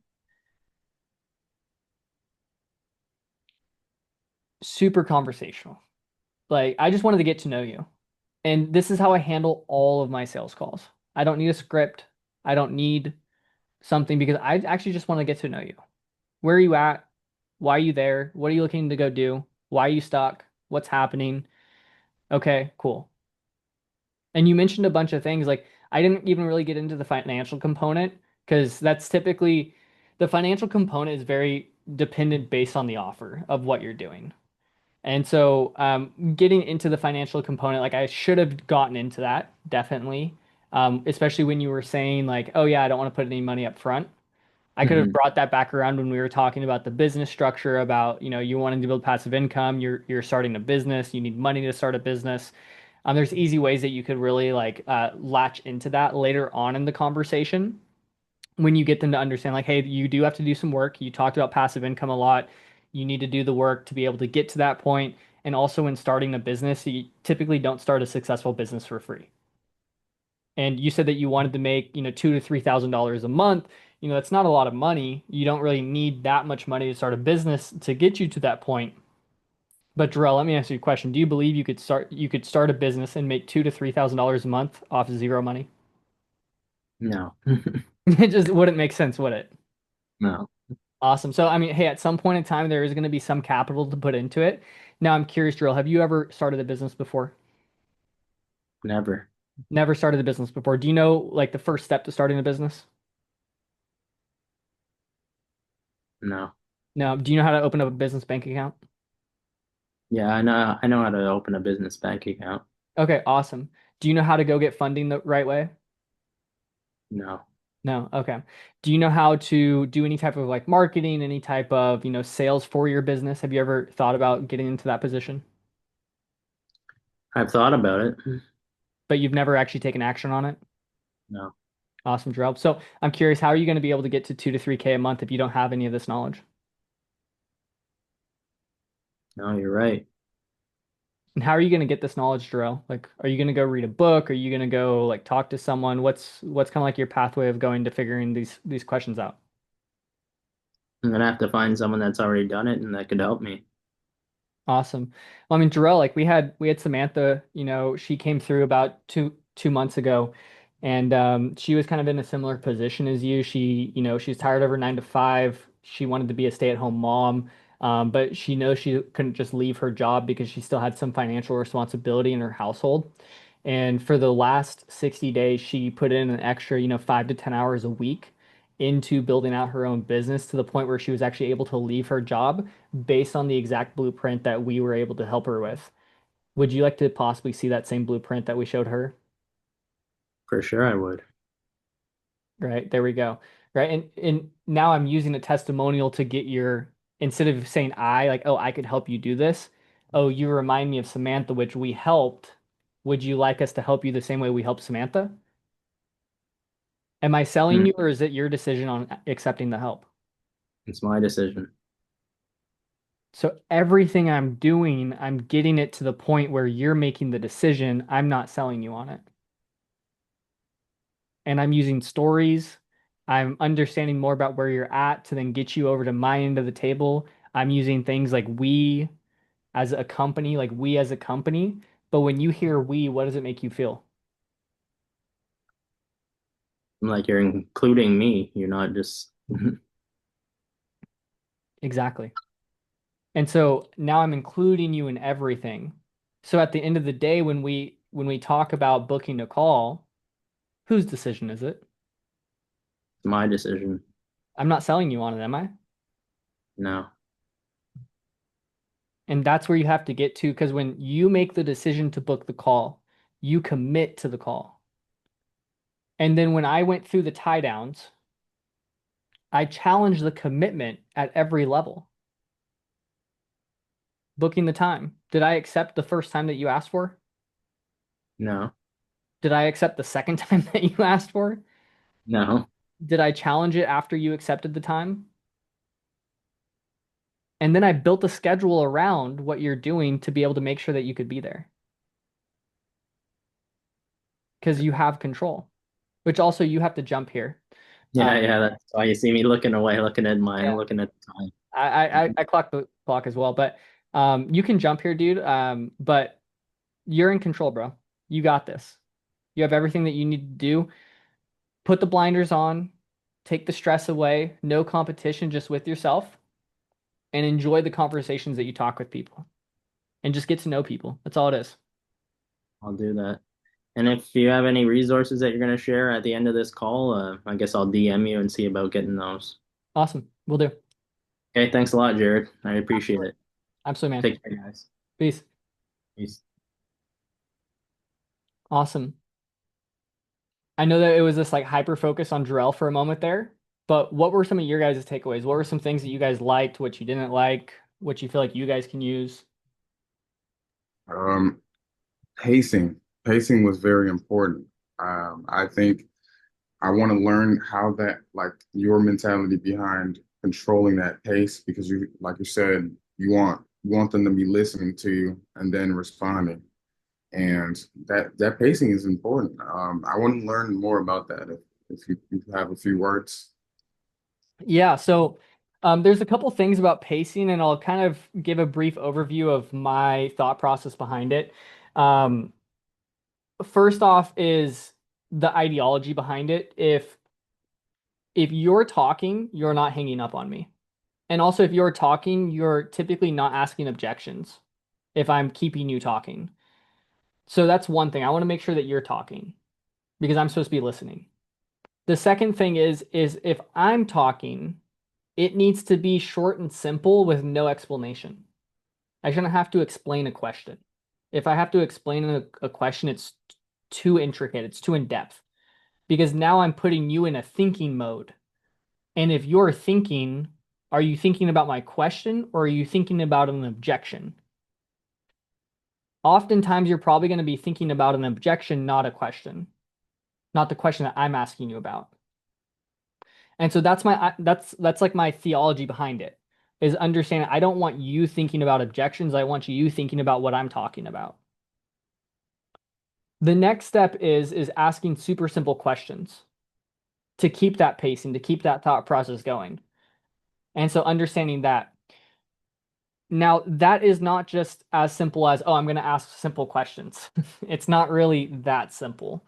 super conversational. Like I just wanted to get to know you. And this is how I handle all of my sales calls. I don't need a script. I don't need something because I actually just want to get to know you. Where are you at? Why are you there? What are you looking to go do? Why are you stuck? What's happening? Okay, cool. And you mentioned a bunch of things like I didn't even really get into the financial component because that's typically the financial component is very dependent based on the offer of what you're doing. And so getting into the financial component, like I should have gotten into that definitely. Especially when you were saying like, oh yeah, I don't want to put any money up front. I could have Mhm. brought that back around when we were talking about the business structure, about, you wanting to build passive income, you're starting a business, you need money to start a business. There's easy ways that you could really like latch into that later on in the conversation when you get them to understand like, hey, you do have to do some work. You talked about passive income a lot. You need to do the work to be able to get to that point. And also when starting a business, you typically don't start a successful business for free. And you said that you wanted to make, $2,000 to $3,000 a month. That's not a lot of money. You don't really need that much money to start a business to get you to that point. But Jarrell, let me ask you a question. Do you believe you could start a business and make $2,000 to $3,000 a month off of zero money? No. It just wouldn't make sense, would it? No. Awesome. So, I mean, hey, at some point in time, there is going to be some capital to put into it. Now, I'm curious, Jarrell, have you ever started a business before? Never. Never started a business before. Do you know like the first step to starting a business? No. No. Do you know how to open up a business bank account? Yeah, I know how to open a business bank account. Okay, awesome. Do you know how to go get funding the right way? No. No. Okay. Do you know how to do any type of like marketing, any type of, sales for your business? Have you ever thought about getting into that position? I've thought about it. But you've never actually taken action on it? No. Awesome, Jarrell. So I'm curious, how are you going to be able to get to 2 to 3K a month if you don't have any of this knowledge? No, you're right. And how are you going to get this knowledge, Jarrell? Like, are you going to go read a book? Are you going to go like talk to someone? What's kind of like your pathway of going to figuring these questions out? I'm gonna have to find someone that's already done it and that could help me. Awesome. Well, I mean, Jarrell, like we had Samantha, she came through about two months ago, and she was kind of in a similar position as you. She's tired of her 9 to 5. She wanted to be a stay-at-home mom, but she knows she couldn't just leave her job because she still had some financial responsibility in her household. And for the last 60 days, she put in an extra, 5 to 10 hours a week into building out her own business to the point where she was actually able to leave her job based on the exact blueprint that we were able to help her with. Would you like to possibly see that same blueprint that we showed her? For sure I would. Right, there we go. Right. And now I'm using a testimonial to get your, instead of saying I, like, oh, I could help you do this. Oh, you remind me of Samantha, which we helped. Would you like us to help you the same way we helped Samantha? Am I selling Hmm. you, or is it your decision on accepting the help? It's my decision. So everything I'm doing, I'm getting it to the point where you're making the decision. I'm not selling you on it. And I'm using stories. I'm understanding more about where you're at to then get you over to my end of the table. I'm using things like we as a company, like we as a company. But when you hear we, what does it make you feel? Like you're including me. You're not just Exactly. And so now I'm including you in everything. So at the end of the day, when we talk about booking a call, whose decision is it? It's my decision. I'm not selling you on it, am I? No. And that's where you have to get to, because when you make the decision to book the call, you commit to the call. And then when I went through the tie downs, I challenged the commitment at every level. Booking the time. Did I accept the first time that you asked for? No. Did I accept the second time that you asked for? No. Did I challenge it after you accepted the time? And then I built a schedule around what you're doing to be able to make sure that you could be there. Because you have control, which also you have to jump here. Yeah, yeah, that's why you see me looking away, looking at Yeah. looking at the time. I clock the clock as well, but you can jump here, dude. But you're in control, bro. You got this. You have everything that you need to do. Put the blinders on, take the stress away, no competition, just with yourself, and enjoy the conversations that you talk with people. And just get to know people. That's all it is. I'll do that. And if you have any resources that you're going to share at the end of this call, I guess I'll DM you and see about getting those. Awesome. We'll do. Okay, thanks a lot, Jared. I appreciate it. Absolutely, man. Take care, guys. Peace. Peace. Awesome. I know that it was this like hyper focus on Jarrell for a moment there, but what were some of your guys' takeaways? What were some things that you guys liked, what you didn't like, what you feel like you guys can use? Um, pacing was very important. I think I want to learn how that, like your mentality behind controlling that pace, because you, like you said, you want them to be listening to you and then responding, and that pacing is important. I want to learn more about that. If you have a few words. Yeah, so there's a couple things about pacing, and I'll kind of give a brief overview of my thought process behind it. Um, First off is the ideology behind it. If you're talking, you're not hanging up on me. And also, if you're talking, you're typically not asking objections if I'm keeping you talking. So that's one thing. I want to make sure that you're talking because I'm supposed to be listening. The second thing is if I'm talking, it needs to be short and simple with no explanation. I shouldn't have to explain a question. If I have to explain a question, it's too intricate, it's too in depth because now I'm putting you in a thinking mode. And if you're thinking, are you thinking about my question or are you thinking about an objection? Oftentimes, you're probably going to be thinking about an objection, not a question, not the question that I'm asking you about. And so that's like my theology behind it is understanding I don't want you thinking about objections. I want you thinking about what I'm talking about. The next step is asking super simple questions to keep that pacing, to keep that thought process going. And so understanding that. Now, that is not just as simple as, oh, I'm going to ask simple questions. It's not really that simple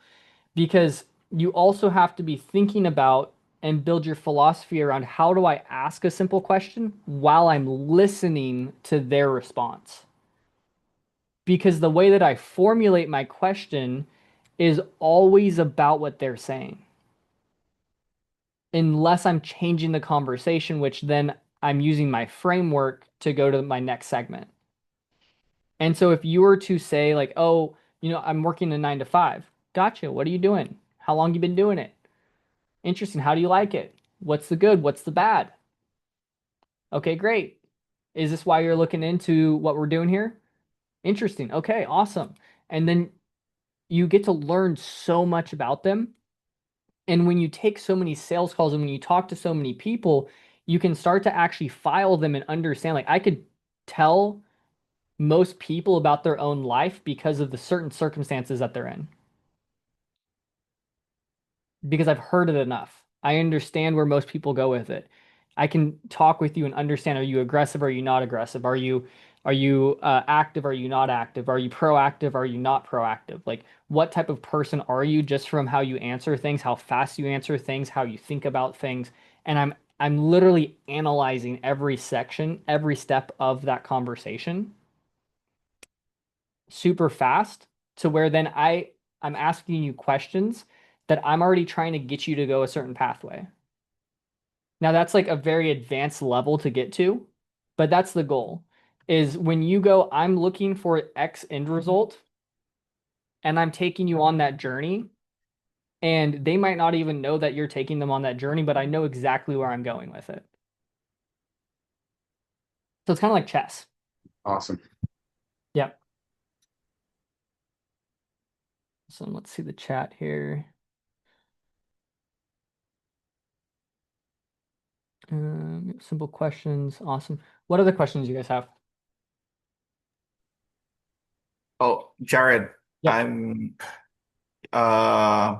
because you also have to be thinking about and build your philosophy around how do I ask a simple question while I'm listening to their response. Because the way that I formulate my question is always about what they're saying. Unless I'm changing the conversation, which then I'm using my framework to go to my next segment. And so if you were to say like, oh, I'm working a 9 to 5. Gotcha. What are you doing? How long you been doing it? Interesting. How do you like it? What's the good? What's the bad? Okay, great. Is this why you're looking into what we're doing here? Interesting. Okay, awesome. And then you get to learn so much about them. And when you take so many sales calls and when you talk to so many people, you can start to actually file them and understand. Like I could tell most people about their own life because of the certain circumstances that they're in. Because I've heard it enough. I understand where most people go with it. I can talk with you and understand, are you aggressive? Are you not aggressive? Are you active? Are you not active? Are you proactive? Are you not proactive? Like what type of person are you just from how you answer things, how fast you answer things, how you think about things. And I'm I'm literally analyzing every section, every step of that conversation super fast to where then I'm asking you questions that I'm already trying to get you to go a certain pathway. Now that's like a very advanced level to get to, but that's the goal. Is when you go, I'm looking for X end result, and I'm taking you on that journey, and they might not even know that you're taking them on that journey, but I know exactly where I'm going with it. So it's kind of like chess. Awesome. Yep. So let's see the chat here. Simple questions. Awesome. What other questions do you guys have? Oh, Jared, Yep. uh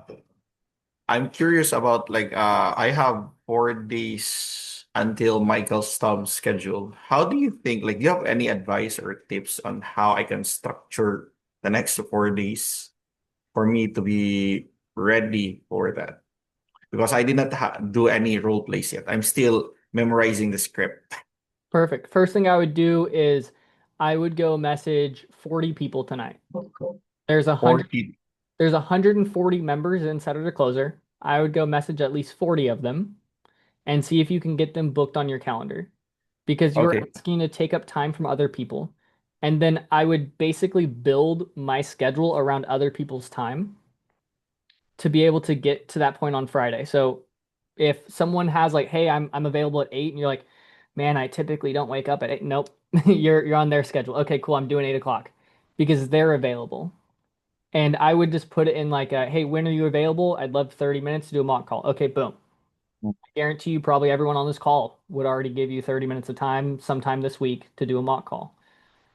I'm curious about like I have 4 days until Michael Stubbs schedule. How do you think, like, do you have any advice or tips on how I can structure the next 4 days for me to be ready for that? Because I did not do any role plays yet. I'm still memorizing the script. Perfect. First thing I would do is I would go message 40 people tonight. There's a hundred 40. there's 140 members inside of the closer. I would go message at least 40 of them and see if you can get them booked on your calendar because you're Okay. asking to take up time from other people. And then I would basically build my schedule around other people's time to be able to get to that point on Friday. So if someone has like, hey, I'm available at 8, and you're like, man, I typically don't wake up at 8. Nope. You're on their schedule. Okay, cool. I'm doing 8 o'clock because they're available. And I would just put it in like, hey, when are you available? I'd love 30 minutes to do a mock call. Okay, boom. I guarantee you probably everyone on this call would already give you 30 minutes of time sometime this week to do a mock call.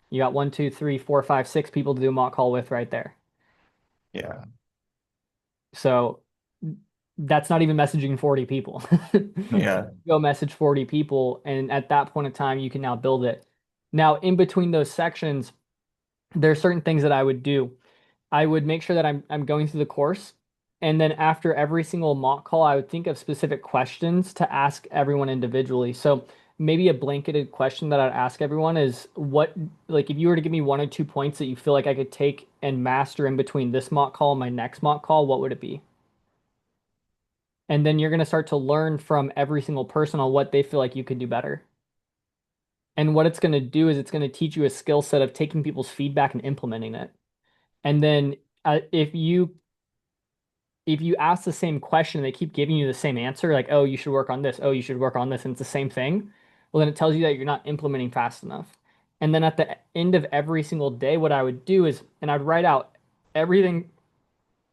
You got 1, 2, 3, 4, 5, 6 people to do a mock call with right there. Yeah. So that's not even messaging 40 people. Yeah. Go message 40 people, and at that point in time, you can now build it. Now, in between those sections, there are certain things that I would do. I would make sure that I'm going through the course, and then after every single mock call, I would think of specific questions to ask everyone individually. So maybe a blanketed question that I'd ask everyone is what, like, if you were to give me 1 or 2 points that you feel like I could take and master in between this mock call and my next mock call, what would it be? And then you're going to start to learn from every single person on what they feel like you could do better. And what it's going to do is it's going to teach you a skill set of taking people's feedback and implementing it. And then if you ask the same question and they keep giving you the same answer, like, oh, you should work on this, oh, you should work on this, and it's the same thing, well, then it tells you that you're not implementing fast enough. And then at the end of every single day, what I would do is, and I'd write out everything,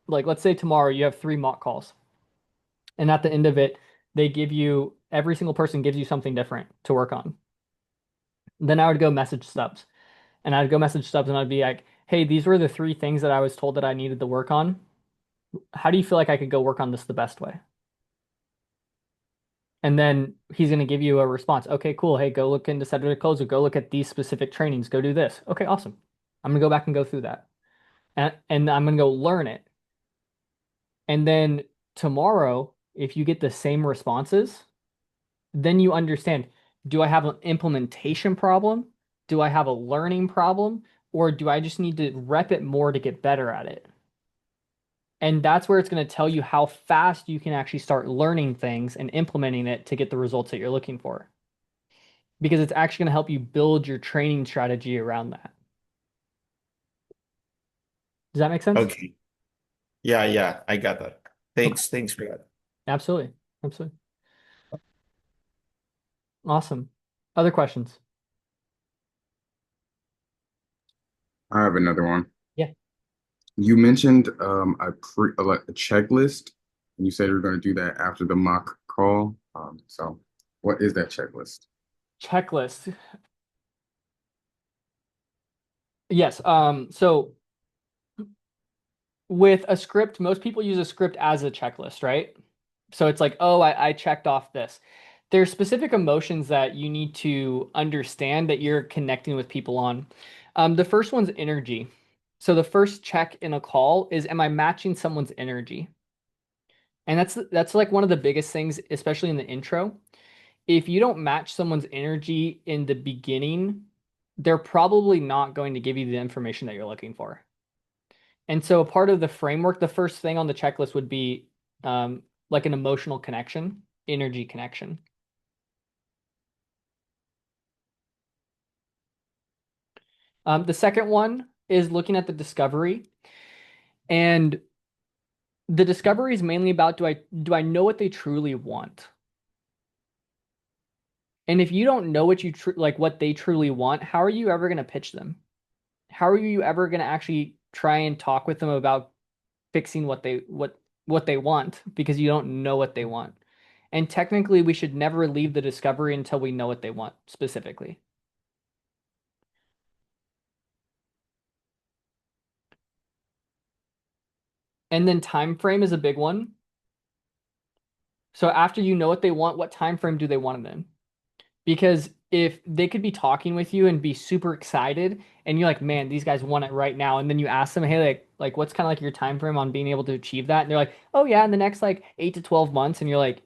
like, let's say tomorrow you have 3 mock calls. And at the end of it, every single person gives you something different to work on. Then I would go message Stubbs. And I'd go message Stubbs and I'd be like, hey, these were the 3 things that I was told that I needed to work on. How do you feel like I could go work on this the best way? And then he's going to give you a response. Okay, cool. Hey, go look into Saturday Closer. Go look at these specific trainings. Go do this. Okay, awesome. I'm going to go back and go through that. And I'm going to go learn it. And then tomorrow, if you get the same responses, then you understand, do I have an implementation problem? Do I have a learning problem? Or do I just need to rep it more to get better at it? And that's where it's going to tell you how fast you can actually start learning things and implementing it to get the results that you're looking for. Because it's actually going to help you build your training strategy around that. Does that make sense? Okay. Yeah, yeah, I got that. Okay. Thanks for that. Absolutely. Absolutely. Awesome. Other questions? I have another one. Yeah. You mentioned like a checklist, and you said you were going to do that after the mock call. So what is that checklist? Checklist. Yes. So with a script, most people use a script as a checklist, right? So it's like, oh, I checked off this. There's specific emotions that you need to understand that you're connecting with people on. The first one's energy. So the first check in a call is, am I matching someone's energy? And that's like one of the biggest things, especially in the intro, if you don't match someone's energy in the beginning, they're probably not going to give you the information that you're looking for. And so part of the framework, the first thing on the checklist would be like an emotional connection, energy connection. The second one is looking at the discovery. And the discovery is mainly about do I know what they truly want? And if you don't know what what they truly want, how are you ever going to pitch them? How are you ever going to actually try and talk with them about fixing what they want because you don't know what they want? And technically, we should never leave the discovery until we know what they want specifically. And then time frame is a big one. So after you know what they want, what time frame do they want it in? Because if they could be talking with you and be super excited and you're like, man, these guys want it right now, and then you ask them, hey, like what's kind of like your time frame on being able to achieve that? And they're like, oh yeah, in the next like 8 to 12 months, and you're like,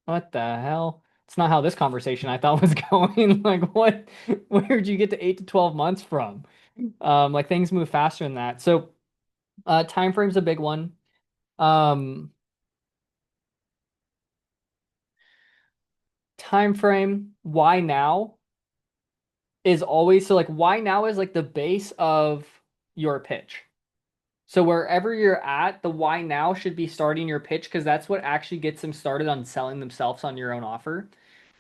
what the hell? It's not how this conversation I thought was going. Like, where'd you get to 8 to 12 months from? Like things move faster than that. So time frame's a big one. Time frame, why now is always so like why now is like the base of your pitch. So wherever you're at, the why now should be starting your pitch because that's what actually gets them started on selling themselves on your own offer.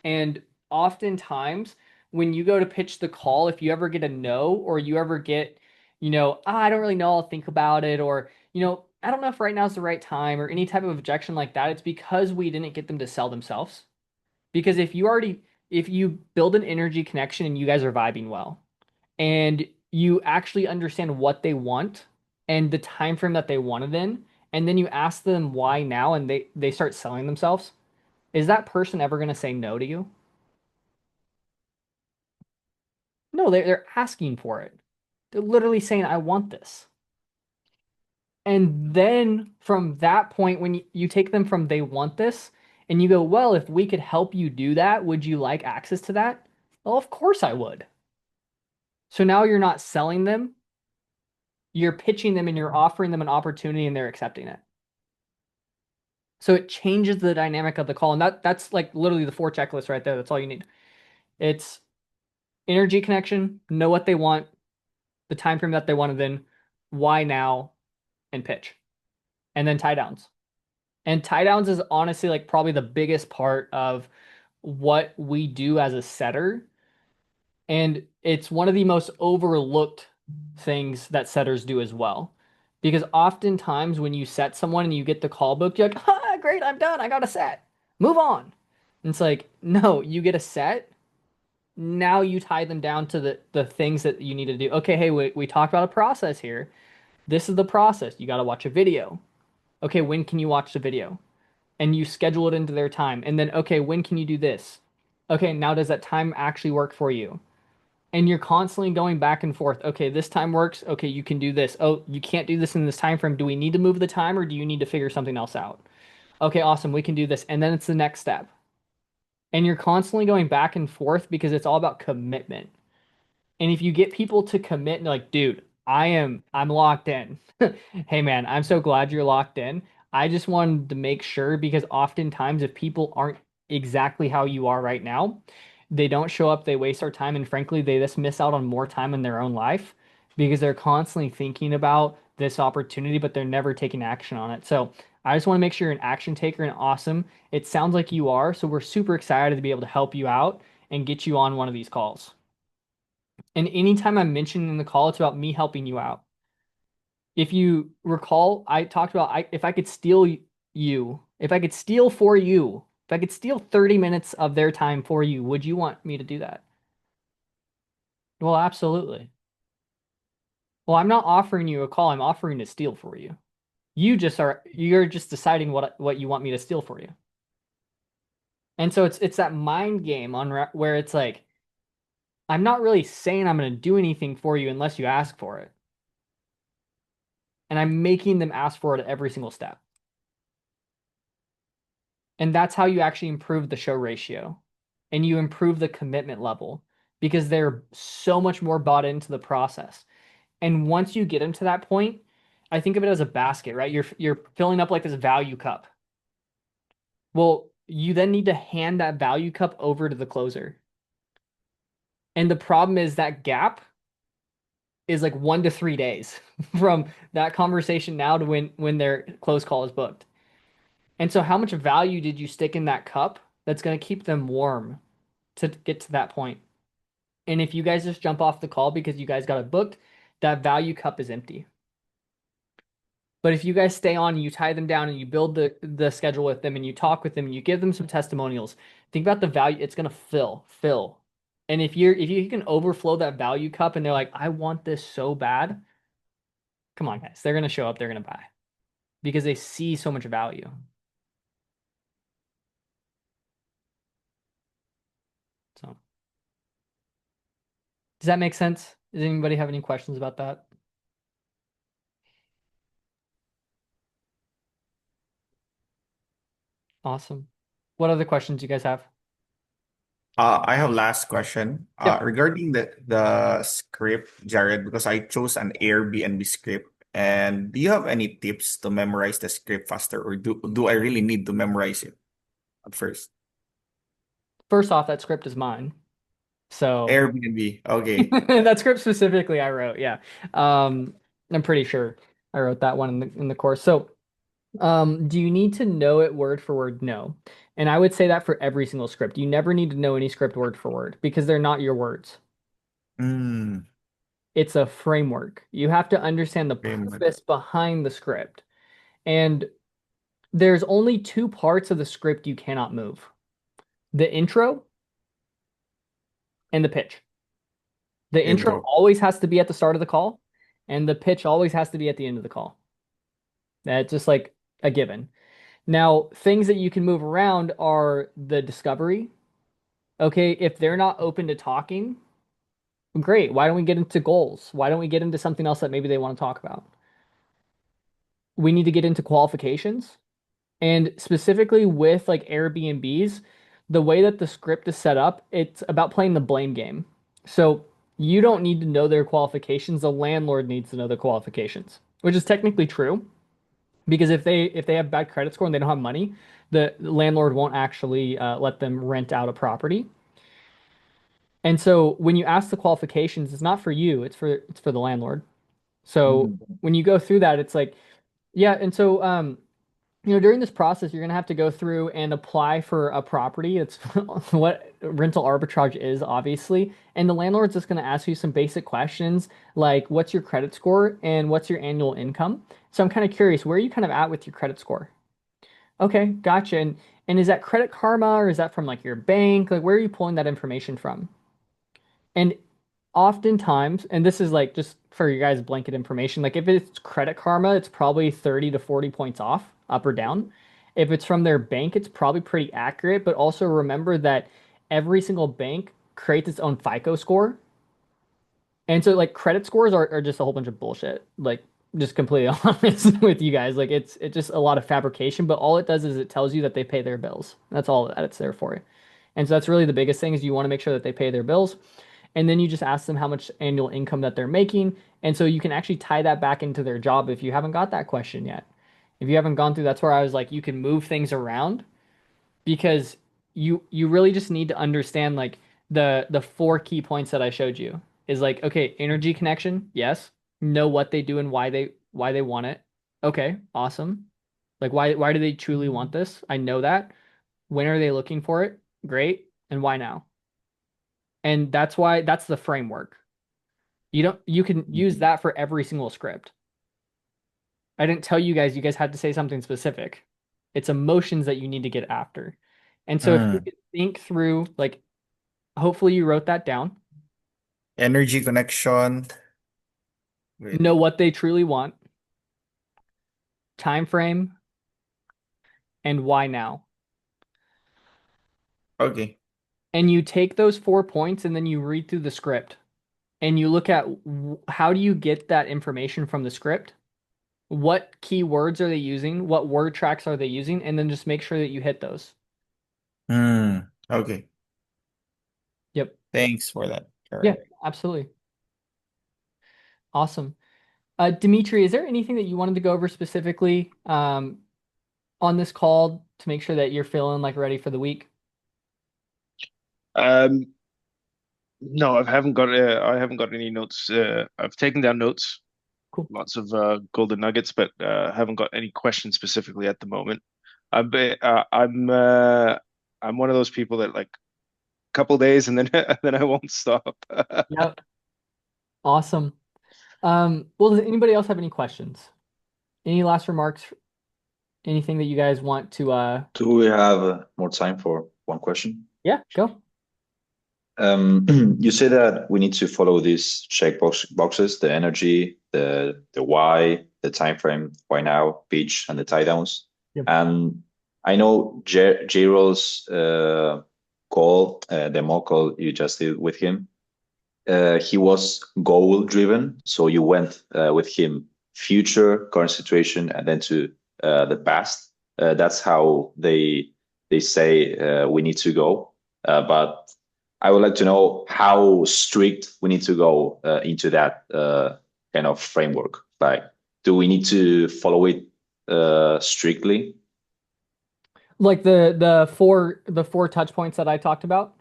And oftentimes when you go to pitch the call, if you ever get a no or you ever get, I don't really know, I'll think about it, or, I don't know if right now is the right time or any type of objection like that, it's because we didn't get them to sell themselves. Because if you build an energy connection and you guys are vibing well, and you actually understand what they want and the time frame that they want it in, and then you ask them why now and they start selling themselves, is that person ever going to say no to you? No, they're asking for it. They're literally saying, I want this. And then from that point, when you take them from they want this and you go, well, if we could help you do that, would you like access to that? Well, of course I would. So now you're not selling them, you're pitching them and you're offering them an opportunity and they're accepting it. So it changes the dynamic of the call. And that's like literally the 4 checklists right there. That's all you need. It's energy connection, know what they want, the time frame that they want it in, why now, and pitch. And then tie downs. And tie downs is honestly like probably the biggest part of what we do as a setter. And it's one of the most overlooked things that setters do as well. Because oftentimes when you set someone and you get the call book, you're like, ah, great, I'm done. I got a set. Move on. And it's like, no, you get a set. Now you tie them down to the things that you need to do. Okay, hey, we talked about a process here. This is the process. You got to watch a video. Okay, when can you watch the video? And you schedule it into their time. And then, okay, when can you do this? Okay, now does that time actually work for you? And you're constantly going back and forth. Okay, this time works. Okay, you can do this. Oh, you can't do this in this time frame. Do we need to move the time or do you need to figure something else out? Okay, awesome. We can do this. And then it's the next step. And you're constantly going back and forth because it's all about commitment. And if you get people to commit and they're like, dude, I'm locked in. Hey man, I'm so glad you're locked in. I just wanted to make sure because oftentimes if people aren't exactly how you are right now, they don't show up, they waste our time, and frankly, they just miss out on more time in their own life because they're constantly thinking about this opportunity, but they're never taking action on it. So I just want to make sure you're an action taker and awesome. It sounds like you are, so we're super excited to be able to help you out and get you on one of these calls. And anytime I'm mentioning in the call, it's about me helping you out. If you recall, I talked about if I could steal you, if I could steal for you, if I could steal 30 minutes of their time for you, would you want me to do that? Well, absolutely. Well, I'm not offering you a call, I'm offering to steal for you. You're just deciding what you want me to steal for you. And so it's that mind game on where it's like I'm not really saying I'm going to do anything for you unless you ask for it. And I'm making them ask for it at every single step. And that's how you actually improve the show ratio and you improve the commitment level because they're so much more bought into the process. And once you get them to that point, I think of it as a basket, right? You're filling up like this value cup. Well, you then need to hand that value cup over to the closer. And the problem is that gap is like 1 to 3 days from that conversation now to when their close call is booked. And so how much value did you stick in that cup that's going to keep them warm to get to that point? And if you guys just jump off the call because you guys got it booked, that value cup is empty. But if you guys stay on and you tie them down and you build the schedule with them and you talk with them and you give them some testimonials, think about the value it's gonna fill. And if you can overflow that value cup and they're like, I want this so bad, come on, guys, they're gonna show up, they're gonna buy because they see so much value. So does that make sense? Does anybody have any questions about that? Awesome. What other questions do you guys have? I have last question. Yep. Regarding the script, Jared, because I chose an Airbnb script. And do you have any tips to memorize the script faster, or do I really need to memorize it at first? First off, that script is mine. So Airbnb. Okay. that script specifically I wrote, yeah. I'm pretty sure I wrote that one in the course. So, do you need to know it word for word? No. And I would say that for every single script. You never need to know any script word for word because they're not your words. Mm, It's a framework. You have to understand the framework. purpose behind the script. And there's only two parts of the script you cannot move. The intro and the pitch. The intro Intro. always has to be at the start of the call, and the pitch always has to be at the end of the call. That's just like a given. Now, things that you can move around are the discovery. Okay, if they're not open to talking, great. Why don't we get into goals? Why don't we get into something else that maybe they want to talk about? We need to get into qualifications. And specifically with like Airbnbs, the way that the script is set up, it's about playing the blame game. So you don't need to know their qualifications. The landlord needs to know their qualifications, which is technically true because if they have bad credit score and they don't have money, the landlord won't actually let them rent out a property. And so when you ask the qualifications, it's not for you, it's for the landlord. So Mm. when you go through that, it's like, yeah, and so during this process, you're gonna have to go through and apply for a property. It's what rental arbitrage is, obviously. And the landlord's just gonna ask you some basic questions like what's your credit score and what's your annual income. So I'm kind of curious, where are you kind of at with your credit score? Okay, gotcha. And is that Credit Karma or is that from like your bank? Like where are you pulling that information from? And oftentimes, and this is like just for you guys blanket information, like if it's Credit Karma, it's probably 30 to 40 points off, up or down. If it's from their bank, it's probably pretty accurate, but also remember that every single bank creates its own FICO score. And so like credit scores are just a whole bunch of bullshit. Like just completely honest with you guys. Like it's just a lot of fabrication, but all it does is it tells you that they pay their bills. That's all that it's there for. And so that's really the biggest thing is you want to make sure that they pay their bills. And then you just ask them how much annual income that they're making. And so you can actually tie that back into their job if you haven't got that question yet. If you haven't gone through, that's where I was like, you can move things around because you really just need to understand like the four key points that I showed you is like, okay, energy connection, yes. Know what they do and why they want it. Okay, awesome. Like why do they truly want this? I know that. When are they looking for it? Great. And why now? And that's the framework. You can use that for every single script. I didn't tell you guys had to say something specific. It's emotions that you need to get after. And so if you Mm. could think through, like, hopefully you wrote that down, Energy connection. Wait. know what they truly want, time frame, and why now. Okay. And you take those 4 points and then you read through the script and you look at how do you get that information from the script? what keywords are they using, what word tracks are they using, and then just make sure that you hit those. Okay. Yep. Thanks for that. All Yeah, right. absolutely. Awesome. Dimitri, is there anything that you wanted to go over specifically on this call to make sure that you're feeling like ready for the week? No, I haven't got any notes. I've taken down notes, Cool. lots of golden nuggets, but haven't got any questions specifically at the moment. I'm one of those people that like a couple days and then and then I won't stop. Yep. Awesome. Well, does anybody else have any questions? Any last remarks? Anything that you guys want to Do we have more time for one question? yeah, go. You say that we need to follow these boxes, the energy, the why, the time frame, why now, pitch, and the tie downs. Yep. And I know J-Roll's call, the mock call you just did with him, he was goal driven. So you went with him future, current situation, and then to the past. That's how they say we need to go. But I would like to know how strict we need to go into that kind of framework. Like, do we need to follow it strictly? Like the four touch points that I talked about.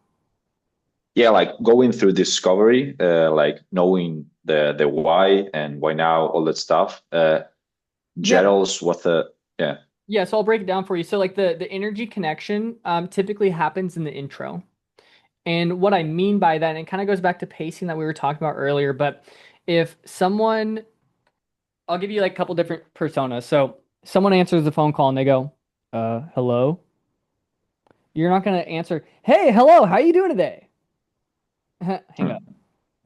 Yeah, like going through discovery, like knowing the why and why now, all that stuff. Gerald's what the yeah. Yeah, so I'll break it down for you. So like the energy connection typically happens in the intro. And what I mean by that, and it kind of goes back to pacing that we were talking about earlier, but if someone, I'll give you like a couple different personas. So someone answers the phone call and they go, hello? You're not gonna answer, hey, hello, how you doing today? Hang up.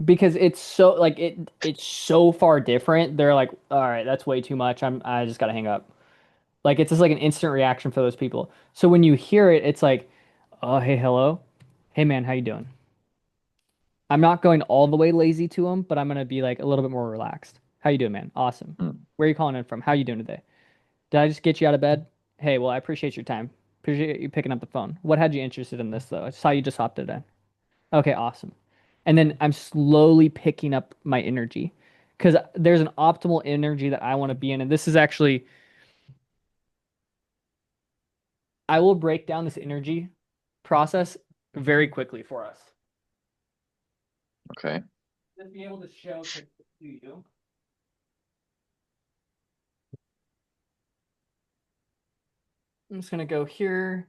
Because it's so like it's so far different. They're like, all right, that's way too much. I just gotta hang up. Like it's just like an instant reaction for those people. So when you hear it, it's like, oh, hey, hello. Hey man, how you doing? I'm not going all the way lazy to them, but I'm gonna be like a little bit more relaxed. How you doing, man? Awesome. Where are you calling in from? How you doing today? Did I just get you out of bed? Hey, well, I appreciate your time. Appreciate you picking up the phone. What had you interested in this though? I saw you just hopped it in. Okay, awesome. And then I'm slowly picking up my energy because there's an optimal energy that I want to be in. And this is actually, I will break down this energy process very quickly for us. Okay. Just be able to show to you. I'm just gonna go here.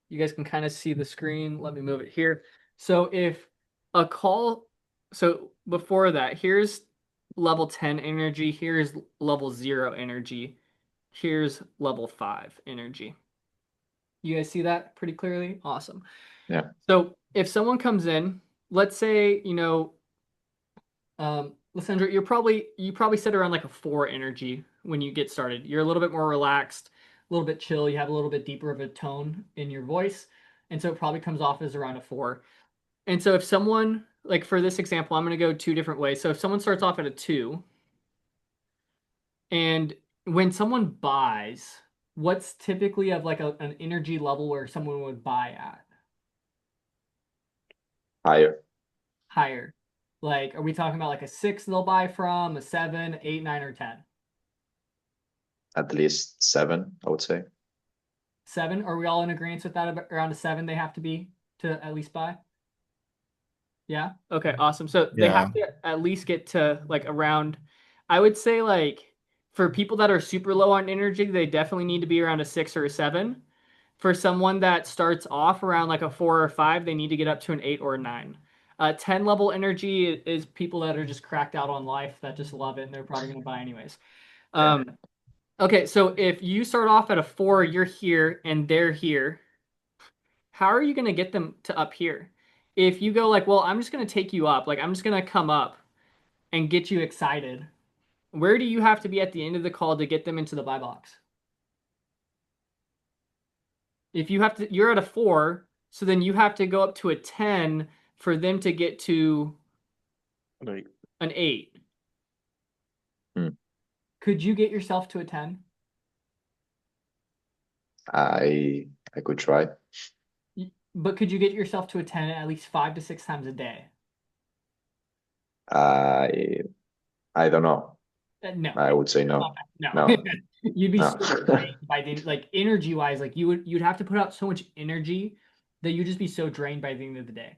You guys can kind of see the screen. Let me move it here. So if a call, so before that, here's level 10 energy, here's level 0 energy, here's level 5 energy. You guys see that pretty clearly? Awesome. Yeah. So if someone comes in, let's say, Lissandra, you probably sit around like a 4 energy when you get started. You're a little bit more relaxed, a little bit chill. You have a little bit deeper of a tone in your voice, and so it probably comes off as around a 4. And so if someone, like for this example, I'm going to go 2 different ways. So if someone starts off at a 2, and when someone buys, what's typically of like an energy level where someone would buy at? Higher. Higher. Like, are we talking about like a 6 they'll buy from, a 7, 8, 9, or 10? At least 7, I would say. 7? Are we all in agreement with that? Around a 7 they have to be to at least buy? Yeah? Okay, awesome. So they have to at least get to like around, I would say like for people that are super low on energy, they definitely need to be around a 6 or a 7. For someone that starts off around like a 4 or 5, they need to get up to an 8 or a 9. 10 level energy is people that are just cracked out on life that just love it and they're probably going to buy anyways. Okay, so if you start off at a 4, you're here and they're here, how are you going to get them to up here? If you go like, well, I'm just going to take you up, like I'm just going to come up and get you excited, where do you have to be at the end of the call to get them into the buy box? If you have to, you're at a 4, so then you have to go up to a 10 for them to get to Like, an 8. Could you get yourself to a 10? I could try. But could you get yourself to a 10 at least 5 to 6 times a day? I I don't know. No, I would say no. no. No. You'd be No. so drained by the like energy wise, like you'd have to put out so much energy that you'd just be so drained by the end of the day.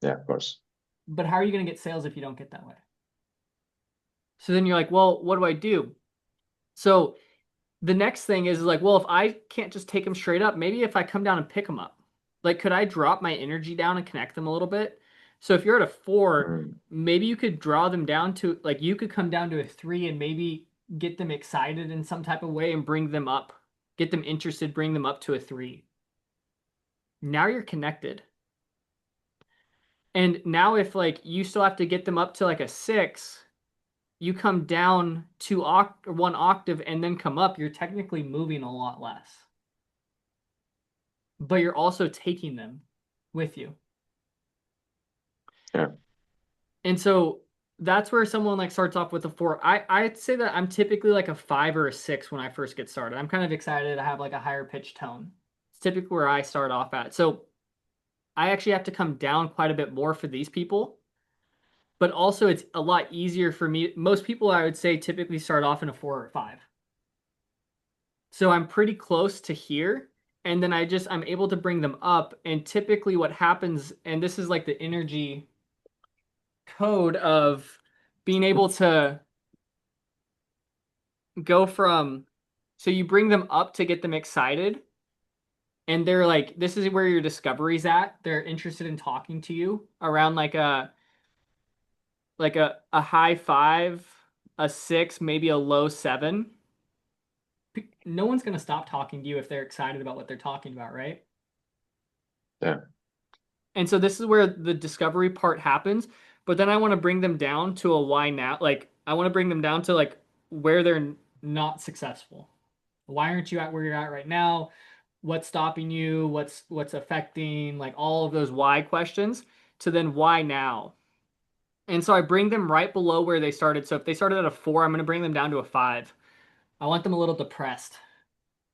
Yeah, of course. But how are you going to get sales if you don't get that way? So then you're like, well, what do I do? So the next thing is like, well, if I can't just take them straight up, maybe if I come down and pick them up, like, could I drop my energy down and connect them a little bit? So if you're at a 4, Mm. maybe you could draw them down to like you could come down to a 3 and maybe get them excited in some type of way and bring them up, get them interested, bring them up to a 3. Now you're connected. And now if like you still have to get them up to like a 6, you come down 1 octave and then come up, you're technically moving a lot less. But you're also taking them with you. Yeah. And so that's where someone like starts off with a 4. I'd say that I'm typically like a 5 or a 6 when I first get started. I'm kind of excited to have like a higher pitch tone. It's typically where I start off at. So I actually have to come down quite a bit more for these people. But also it's a lot easier for me. Most people I would say typically start off in a 4 or a 5. So I'm pretty close to here. And then I'm able to bring them up. And typically what happens, and this is like the energy code of being able to go from, so you bring them up to get them excited. And they're like, this is where your discovery's at. They're interested in talking to you around like a high 5, a 6, maybe a low 7. No one's going to stop talking to you if they're excited about what they're talking about, right? Yeah. And so this is where the discovery part happens, but then I want to bring them down to a why now. Like I want to bring them down to like where they're not successful. Why aren't you at where you're at right now? What's stopping you? What's affecting, like all of those why questions, to then why now. And so I bring them right below where they started. So if they started at a 4, I'm going to bring them down to a 5. I want them a little depressed.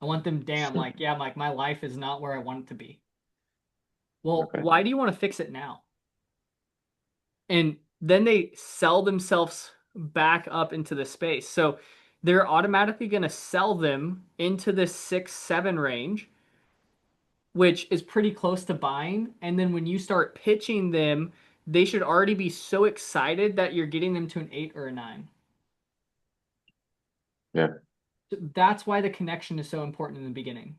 I want them, damn, like, yeah, like my life is not where I want it to be. Well, Okay. why do you want to fix it now? And then they sell themselves back up into the space. So they're automatically going to sell them into this 6, 7 range, which is pretty close to buying. And then when you start pitching them, they should already be so excited that you're getting them to an 8 or a 9. Yeah. That's why the connection is so important in the beginning.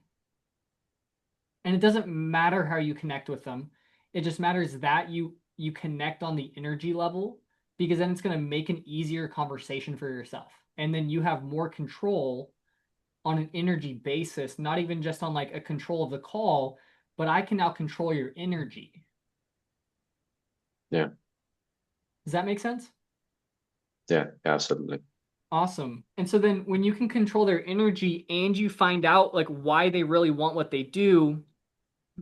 And it doesn't matter how you connect with them. It just matters that you connect on the energy level, because then it's going to make an easier conversation for yourself. And then you have more control on an energy basis, not even just on like a control of the call, but I can now control your energy. Yeah. Does that make sense? Yeah, absolutely. Awesome. And so then when you can control their energy and you find out like why they really want what they do,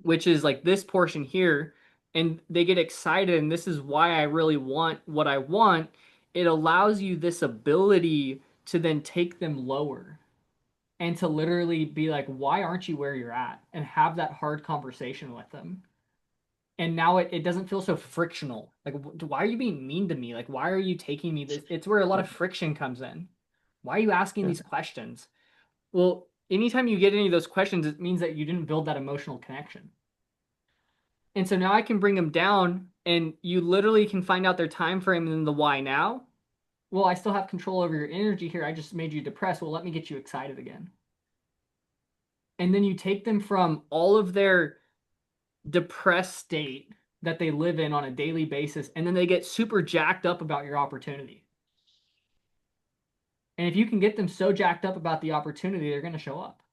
which is like this portion here, and they get excited and this is why I really want what I want, it allows you this ability to then take them lower and to literally be like, why aren't you where you're at? And have that hard conversation with them. And now it doesn't feel so frictional. Like, why are you being mean to me? Like, why are you taking me this? It's where a lot of friction comes in. Why are you asking these questions? Well, anytime you get any of those questions, it means that you didn't build that emotional connection. And so now I can bring them down and you literally can find out their time frame and then the why now. Well, I still have control over your energy here. I just made you depressed. Well, let me get you excited again. And then you take them from all of their depressed state that they live in on a daily basis, and then they get super jacked up about your opportunity. And if you can get them so jacked up about the opportunity, they're going to show up.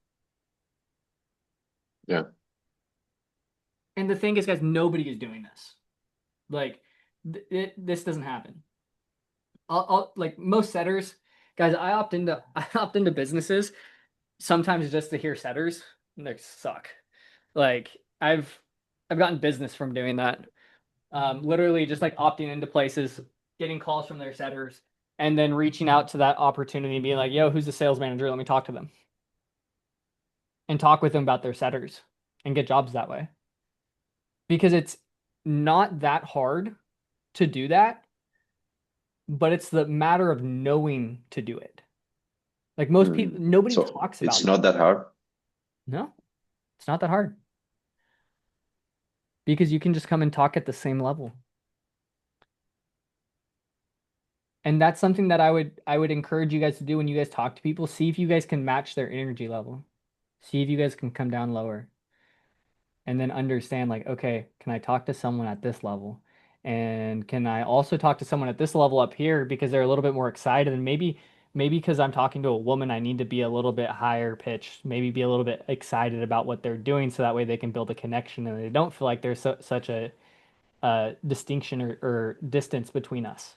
Yeah. And the thing is, guys, nobody is doing this. Like, this doesn't happen. I'll like most setters, guys. I opt into businesses sometimes just to hear setters, and they suck. Like I've gotten business from doing that. Literally just like opting into places, getting calls from their setters, and then reaching out to that opportunity and being like, yo, who's the sales manager? Let me talk to them. And talk with them about their setters and get jobs that way. Because it's not that hard to do that, but it's the matter of knowing to do it. Like most people, nobody So talks about it's it. not that hard. No, it's not that hard. Because you can just come and talk at the same level. And that's something that I would encourage you guys to do when you guys talk to people. See if you guys can match their energy level. See if you guys can come down lower. And then understand like, okay, can I talk to someone at this level? And can I also talk to someone at this level up here because they're a little bit more excited, and maybe because I'm talking to a woman, I need to be a little bit higher pitched, maybe be a little bit excited about what they're doing so that way they can build a connection and they don't feel like there's such a distinction or distance between us.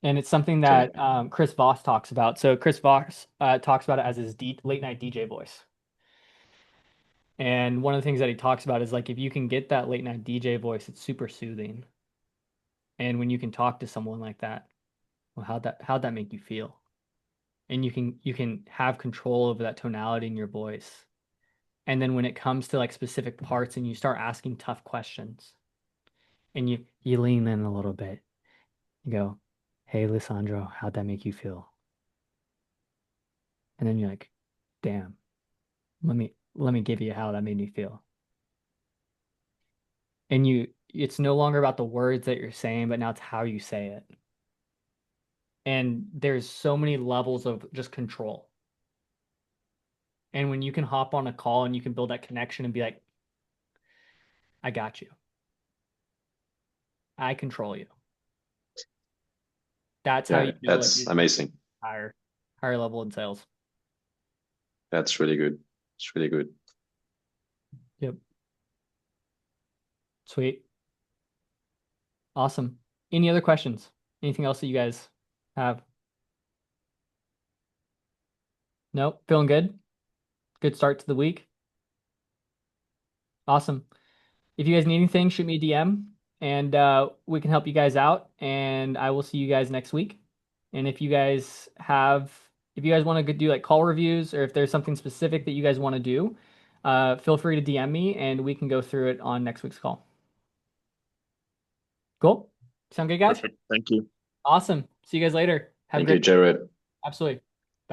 And it's something that Chris Voss talks about. So Chris Voss talks about it as his late night DJ voice. And one of the things that he talks about is like if you can get that late night DJ voice, it's super soothing. And when you can talk to someone like that, well, how'd that make you feel? And you can have control over that tonality in your voice. And then when it comes to like specific parts and you start asking tough questions and you lean in a little bit, you go, hey, Lissandro, how'd that make you feel? And then you're like, damn, let me give you how that made me feel. And it's no longer about the words that you're saying, but now it's how you say it. And there's so many levels of just control. And when you can hop on a call and you can build that connection and be like, I got you. I control you. That's how you feel like That's you're amazing. higher level in sales. That's really good. It's really good. Yep. Sweet. Awesome. Any other questions? Anything else that you guys have? Nope. Feeling good? Good start to the week. Awesome. If you guys need anything, shoot me a DM and we can help you guys out. And I will see you guys next week. And if you guys want to do like call reviews, or if there's something specific that you guys want to do, feel free to DM me and we can go through it on next week's call. Cool. Sound good, guys? Perfect. Thank you. Awesome. See you guys later. Have a Thank you, great Jared. Absolutely.